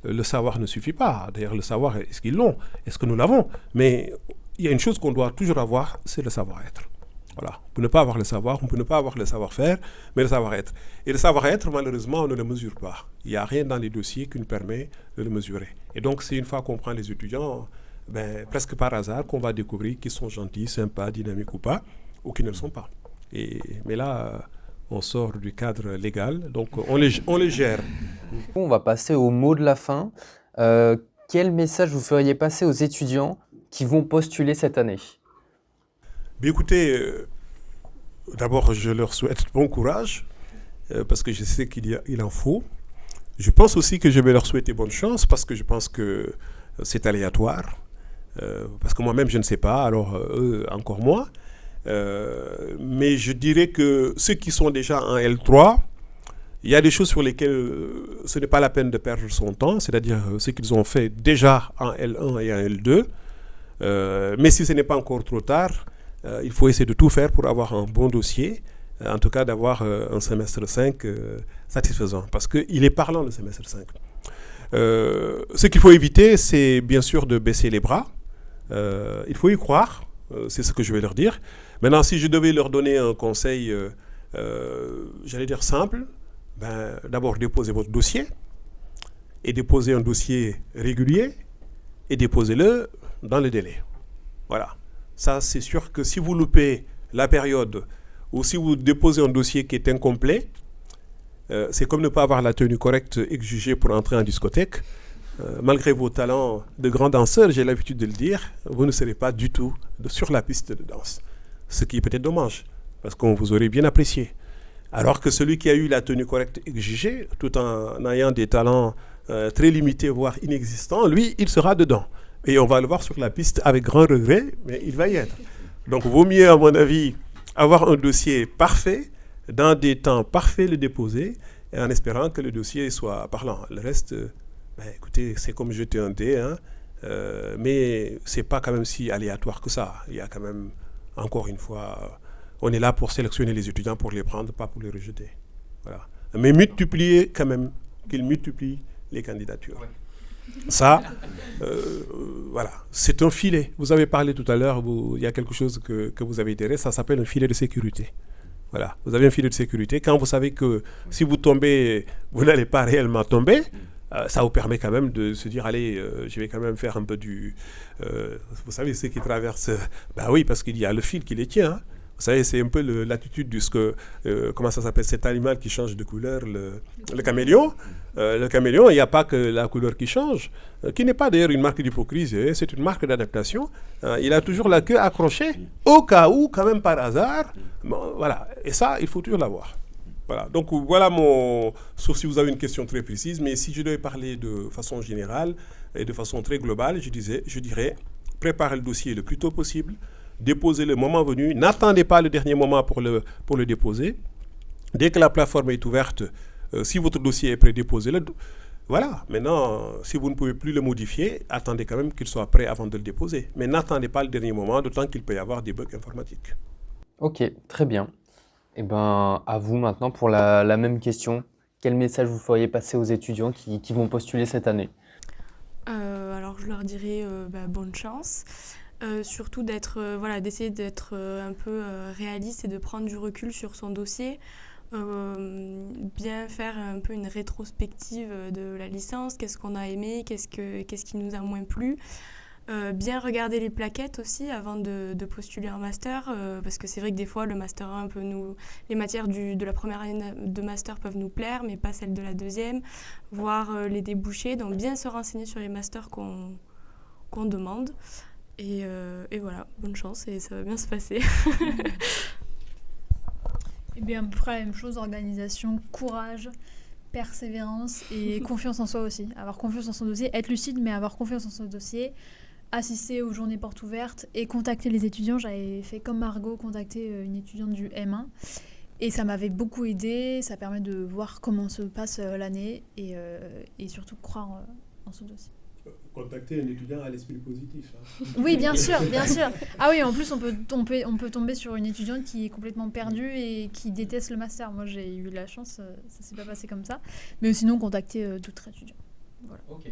Le savoir ne suffit pas. D'ailleurs, le savoir, est-ce qu'ils l'ont? Est-ce que nous l'avons? Mais il y a une chose qu'on doit toujours avoir, c'est le savoir-être. Voilà. On peut ne pas avoir le savoir, on peut ne pas avoir le savoir-faire, mais le savoir-être. Et le savoir-être, malheureusement, on ne le mesure pas. Il n'y a rien dans les dossiers qui nous permet de le mesurer. Et donc, c'est une fois qu'on prend les étudiants, ben, presque par hasard, qu'on va découvrir qu'ils sont gentils, sympas, dynamiques ou pas, ou qu'ils ne le sont pas. Mais là, on sort du cadre légal, donc on les gère. On va passer au mot de la fin. Quel message vous feriez passer aux étudiants qui vont postuler cette année ? Bien, écoutez, d'abord, je leur souhaite bon courage, parce que je sais qu'il en faut. Je pense aussi que je vais leur souhaiter bonne chance, parce que je pense que c'est aléatoire. Parce que moi-même, je ne sais pas, alors eux, encore moins. Mais je dirais que ceux qui sont déjà en L3, il y a des choses sur lesquelles ce n'est pas la peine de perdre son temps, c'est-à-dire ce qu'ils ont fait déjà en L1 et en L2. Mais si ce n'est pas encore trop tard, il faut essayer de tout faire pour avoir un bon dossier, en tout cas d'avoir un semestre 5 satisfaisant, parce qu'il est parlant le semestre 5. Ce qu'il faut éviter, c'est bien sûr de baisser les bras. Il faut y croire, c'est ce que je vais leur dire. Maintenant, si je devais leur donner un conseil, j'allais dire simple, ben, d'abord déposez votre dossier, et déposez un dossier régulier, et déposez-le dans le délai. Voilà. Ça, c'est sûr que si vous loupez la période ou si vous déposez un dossier qui est incomplet, c'est comme ne pas avoir la tenue correcte exigée pour entrer en discothèque. Malgré vos talents de grand danseur, j'ai l'habitude de le dire, vous ne serez pas du tout sur la piste de danse. Ce qui est peut-être dommage, parce qu'on vous aurait bien apprécié. Alors que celui qui a eu la tenue correcte exigée, tout en ayant des talents très limités, voire inexistants, lui, il sera dedans. Et on va le voir sur la piste avec grand regret, mais il va y être. Donc, vaut mieux, à mon avis, avoir un dossier parfait, dans des temps parfaits, le déposer, et en espérant que le dossier soit parlant. Le reste, ben, écoutez, c'est comme jeter un dé, hein, mais c'est pas quand même si aléatoire que ça. Il y a quand même, encore une fois, on est là pour sélectionner les étudiants, pour les prendre, pas pour les rejeter. Voilà. Mais multiplier quand même, qu'ils multiplient les candidatures. Ouais. Ça, voilà, c'est un filet. Vous avez parlé tout à l'heure, il y a quelque chose que vous avez idéré, ça s'appelle un filet de sécurité. Voilà, vous avez un filet de sécurité. Quand vous savez que si vous tombez, vous n'allez pas réellement tomber, ça vous permet quand même de se dire, allez, je vais quand même faire un peu du... vous savez, ceux qui traversent... oui, parce qu'il y a le fil qui les tient. Hein. Vous savez, c'est un peu l'attitude de ce que... comment ça s'appelle, cet animal qui change de couleur, le caméléon. Le caméléon, il n'y a pas que la couleur qui change, qui n'est pas d'ailleurs une marque d'hypocrisie, c'est une marque d'adaptation. Il a toujours la queue accrochée, au cas où, quand même par hasard. Bon, voilà. Et ça, il faut toujours l'avoir. Voilà. Donc voilà sauf si vous avez une question très précise, mais si je devais parler de façon générale et de façon très globale, je dirais, préparez le dossier le plus tôt possible, déposez le moment venu, n'attendez pas le dernier moment pour le déposer. Dès que la plateforme est ouverte, si votre dossier est prêt, déposez-le. Voilà. Maintenant, si vous ne pouvez plus le modifier, attendez quand même qu'il soit prêt avant de le déposer. Mais n'attendez pas le dernier moment, d'autant qu'il peut y avoir des bugs informatiques. Ok, très bien. Eh bien, à vous maintenant pour la même question. Quel message vous feriez passer aux étudiants qui vont postuler cette année ? Alors, je leur dirais bonne chance. Surtout d'essayer d'être un peu réaliste et de prendre du recul sur son dossier. Bien faire un peu une rétrospective de la licence, qu'est-ce qu'on a aimé, qu'est-ce qui nous a moins plu. Bien regarder les plaquettes aussi avant de postuler en master, parce que c'est vrai que des fois le master 1 les matières de la première année de master peuvent nous plaire, mais pas celles de la deuxième, voir les débouchés, donc bien se renseigner sur les masters qu'on demande. Et voilà, bonne chance et ça va bien se passer. Eh bien, à peu près la même chose, organisation, courage, persévérance et confiance en soi aussi. Avoir confiance en son dossier, être lucide, mais avoir confiance en son dossier, assister aux journées portes ouvertes et contacter les étudiants. J'avais fait comme Margot, contacter une étudiante du M1 et ça m'avait beaucoup aidé. Ça permet de voir comment se passe l'année et surtout croire en son dossier. Contacter un étudiant à l'esprit positif. Hein. Oui, bien sûr, bien sûr. Ah oui, en plus, on peut tomber sur une étudiante qui est complètement perdue et qui déteste le master. Moi, j'ai eu la chance, ça s'est pas passé comme ça. Mais sinon, contacter d'autres étudiants. Voilà. Ok.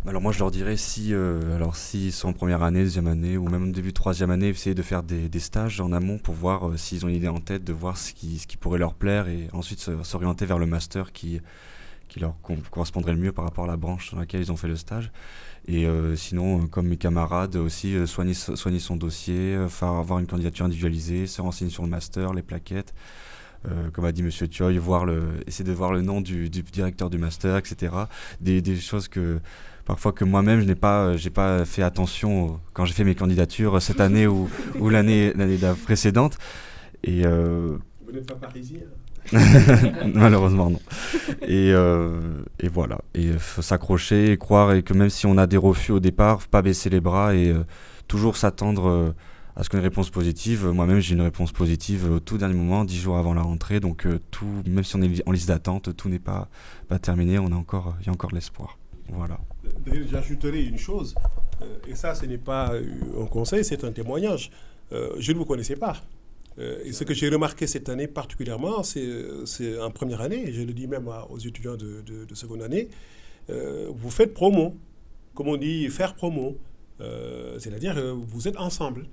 Alors moi je leur dirais s'ils sont en première année, deuxième année ou même au début de troisième année, essayer de faire des stages en amont pour voir s'ils ont une idée en tête, de voir ce qui pourrait leur plaire et ensuite s'orienter vers le master qui leur correspondrait le mieux par rapport à la branche dans laquelle ils ont fait le stage. Et sinon, comme mes camarades aussi, soigner son dossier, avoir une candidature individualisée, se renseigner sur le master, les plaquettes. Comme a dit Monsieur Thioy, essayer de voir le nom du directeur du master, etc. Des choses que parfois que moi-même j'ai pas fait attention quand j'ai fait mes candidatures cette année ou l'année précédente. Et vous n'êtes pas parisien? Malheureusement non. Et voilà. Et faut s'accrocher et croire et que même si on a des refus au départ, faut pas baisser les bras et toujours s'attendre à ce qu'une réponse positive. Moi-même, j'ai une réponse positive au tout dernier moment, 10 jours avant la rentrée. Donc, même si on est en liste d'attente, tout n'est pas terminé. Il y a encore de l'espoir. Voilà. D'ailleurs, j'ajouterai une chose, et ça, ce n'est pas un conseil, c'est un témoignage. Je ne vous connaissais pas. Et ce que j'ai remarqué cette année particulièrement, c'est en première année, et je le dis même aux étudiants de seconde année, vous faites promo. Comme on dit, faire promo. C'est-à-dire, vous êtes ensemble.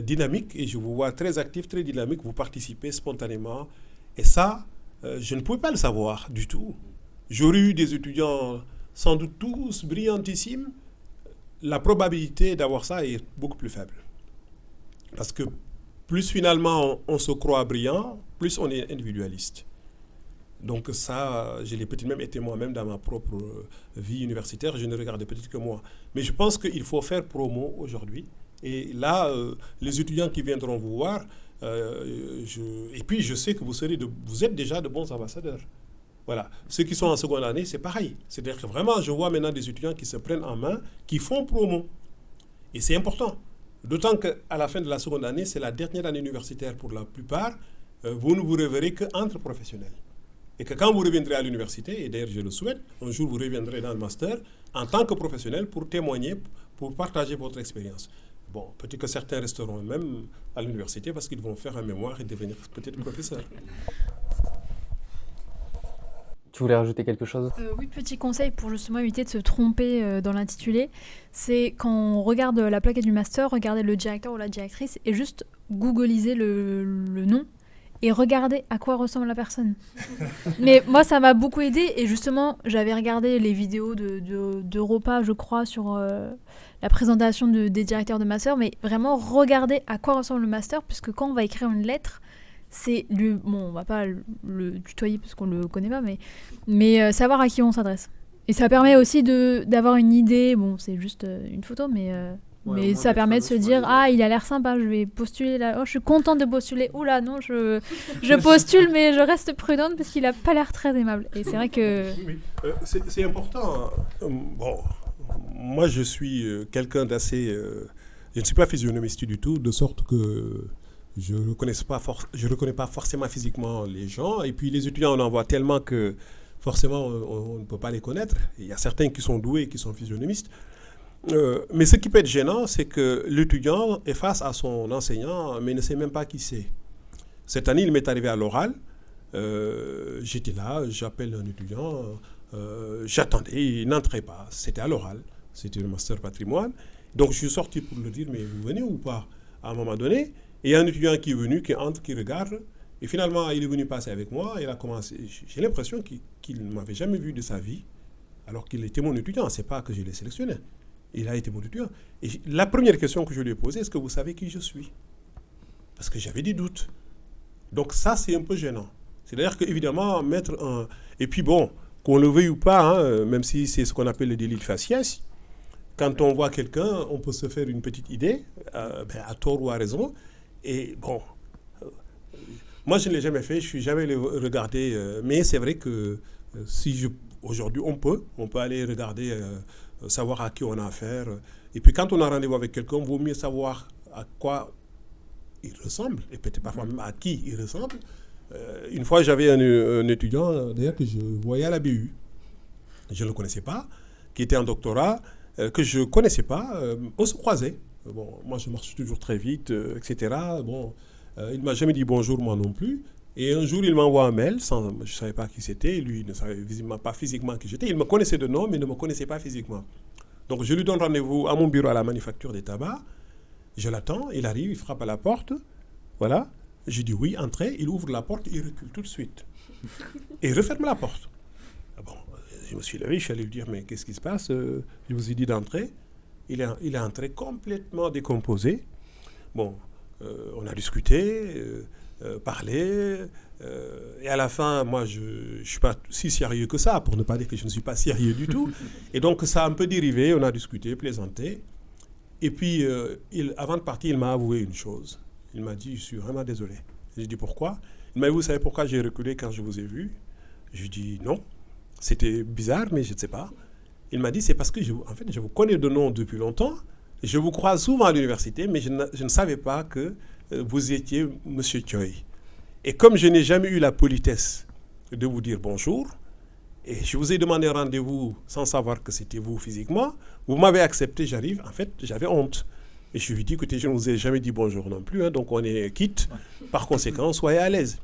Dynamique, et je vous vois très actif, très dynamique, vous participez spontanément. Et ça, je ne pouvais pas le savoir du tout. J'aurais eu des étudiants, sans doute tous brillantissimes. La probabilité d'avoir ça est beaucoup plus faible. Parce que plus finalement on se croit brillant, plus on est individualiste. Donc ça, je l'ai peut-être même été moi-même dans ma propre vie universitaire, je ne regardais peut-être que moi. Mais je pense qu'il faut faire promo aujourd'hui. Et là, les étudiants qui viendront vous voir, et puis je sais que vous êtes déjà de bons ambassadeurs. Voilà. Ceux qui sont en seconde année, c'est pareil. C'est-à-dire que vraiment, je vois maintenant des étudiants qui se prennent en main, qui font promo. Et c'est important. D'autant qu'à la fin de la seconde année, c'est la dernière année universitaire pour la plupart, vous ne vous reverrez qu'entre professionnels. Et que quand vous reviendrez à l'université, et d'ailleurs je le souhaite, un jour vous reviendrez dans le master en tant que professionnel pour témoigner, pour partager votre expérience. Bon, peut-être que certains resteront même à l'université parce qu'ils vont faire un mémoire et devenir peut-être professeurs. Tu voulais rajouter quelque chose ? Oui, petit conseil pour justement éviter de se tromper dans l'intitulé, c'est quand on regarde la plaquette du master, regardez le directeur ou la directrice et juste googliser le nom et regarder à quoi ressemble la personne. Mais moi, ça m'a beaucoup aidé. Et justement, j'avais regardé les vidéos d'Europa, je crois, sur la présentation des directeurs de master. Mais vraiment, regarder à quoi ressemble le master, puisque quand on va écrire une lettre, c'est bon, on va pas le tutoyer parce qu'on le connaît pas, mais savoir à qui on s'adresse. Et ça permet aussi d'avoir une idée. Bon, c'est juste une photo, mais ça permet de se dire il a l'air sympa, je vais postuler là. Oh, je suis contente de postuler. Oula, non, je postule, mais je reste prudente parce qu'il a pas l'air très aimable. Et c'est vrai que Oui, c'est important. Bon, moi, je suis quelqu'un d'assez. Je ne suis pas physionomiste du tout, de sorte que je ne reconnais pas forcément physiquement les gens. Et puis, les étudiants, on en voit tellement que forcément, on ne peut pas les connaître. Il y a certains qui sont doués, qui sont physionomistes. Mais ce qui peut être gênant, c'est que l'étudiant est face à son enseignant, mais ne sait même pas qui c'est. Cette année, il m'est arrivé à l'oral. J'étais là, j'appelle un étudiant, j'attendais, il n'entrait pas. C'était à l'oral, c'était le master patrimoine. Donc je suis sorti pour lui dire, mais vous venez ou pas? À un moment donné, il y a un étudiant qui est venu, qui entre, qui regarde, et finalement il est venu passer avec moi, il a commencé. J'ai l'impression qu'il ne m'avait jamais vu de sa vie, alors qu'il était mon étudiant, c'est pas que je l'ai sélectionné. Il a été mon étudiant. Et la première question que je lui ai posée, est-ce que vous savez qui je suis? Parce que j'avais des doutes. Donc ça, c'est un peu gênant. C'est-à-dire qu'évidemment, mettre un... Et puis bon, qu'on le veuille ou pas, même si c'est ce qu'on appelle le délit de faciès, quand on voit quelqu'un, on peut se faire une petite idée, à tort ou à raison. Et bon, moi, je ne l'ai jamais fait, je ne suis jamais allé regarder. Mais c'est vrai que aujourd'hui, on peut aller regarder, savoir à qui on a affaire. Et puis quand on a rendez-vous avec quelqu'un, il vaut mieux savoir à quoi il ressemble, et peut-être parfois même à qui il ressemble. Une fois, j'avais un étudiant, d'ailleurs, que je voyais à la BU. Je ne le connaissais pas, qui était en doctorat, que je ne connaissais pas. On se croisait. Bon, moi, je marche toujours très vite, etc. Bon, il ne m'a jamais dit bonjour, moi non plus. Et un jour, il m'envoie un mail, je ne savais pas qui c'était. Lui, il ne savait visiblement pas physiquement qui j'étais. Il me connaissait de nom, mais ne me connaissait pas physiquement. Donc, je lui donne rendez-vous à mon bureau à la manufacture des tabacs. Je l'attends, il arrive, il frappe à la porte. Voilà. Je dis oui, entrez. Il ouvre la porte, il recule tout de suite. Et il referme la porte. Bon, je me suis levé, je suis allé lui dire, mais qu'est-ce qui se passe? Je vous ai dit d'entrer. Il est entré complètement décomposé. Bon, on a discuté, parlé. Et à la fin, moi, je ne suis pas si sérieux que ça, pour ne pas dire que je ne suis pas sérieux du tout. Et donc, ça a un peu dérivé. On a discuté, plaisanté. Et puis, avant de partir, il m'a avoué une chose. Il m'a dit, je suis vraiment désolé. J'ai dit, pourquoi? Il m'a dit, vous savez pourquoi j'ai reculé quand je vous ai vu? Je lui ai dit, non. C'était bizarre, mais je ne sais pas. Il m'a dit, c'est parce que je vous connais de nom depuis longtemps. Je vous croise souvent à l'université, mais je ne savais pas que vous étiez M. Choi. Et comme je n'ai jamais eu la politesse de vous dire bonjour, et je vous ai demandé un rendez-vous sans savoir que c'était vous physiquement, vous m'avez accepté, j'arrive. En fait, j'avais honte. Et je lui ai dit, écoutez, je ne vous ai jamais dit bonjour non plus, donc on est quitte. Par conséquent, soyez à l'aise.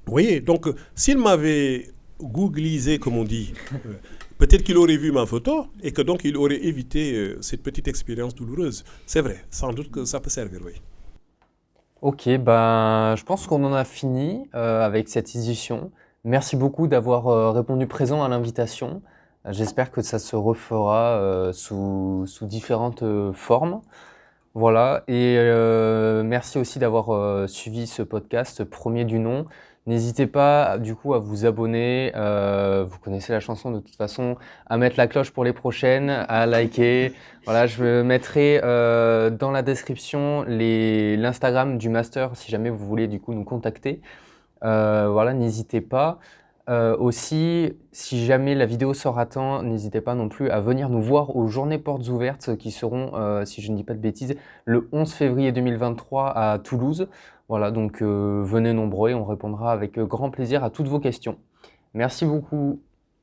Vous voyez, donc s'il m'avait googlisé, comme on dit, peut-être qu'il aurait vu ma photo et que donc il aurait évité cette petite expérience douloureuse. C'est vrai, sans doute que ça peut servir, oui. Ok, ben, je pense qu'on en a fini avec cette édition. Merci beaucoup d'avoir répondu présent à l'invitation. J'espère que ça se refera sous différentes formes. Voilà, et merci aussi d'avoir suivi ce podcast, premier du nom. N'hésitez pas du coup à vous abonner, vous connaissez la chanson de toute façon, à mettre la cloche pour les prochaines, à liker. Voilà, je mettrai dans la description l'Instagram du master si jamais vous voulez du coup nous contacter. Voilà, n'hésitez pas. Aussi, si jamais la vidéo sort à temps, n'hésitez pas non plus à venir nous voir aux journées portes ouvertes qui seront, si je ne dis pas de bêtises, le 11 février 2023 à Toulouse. Voilà, donc venez nombreux et on répondra avec grand plaisir à toutes vos questions. Merci beaucoup.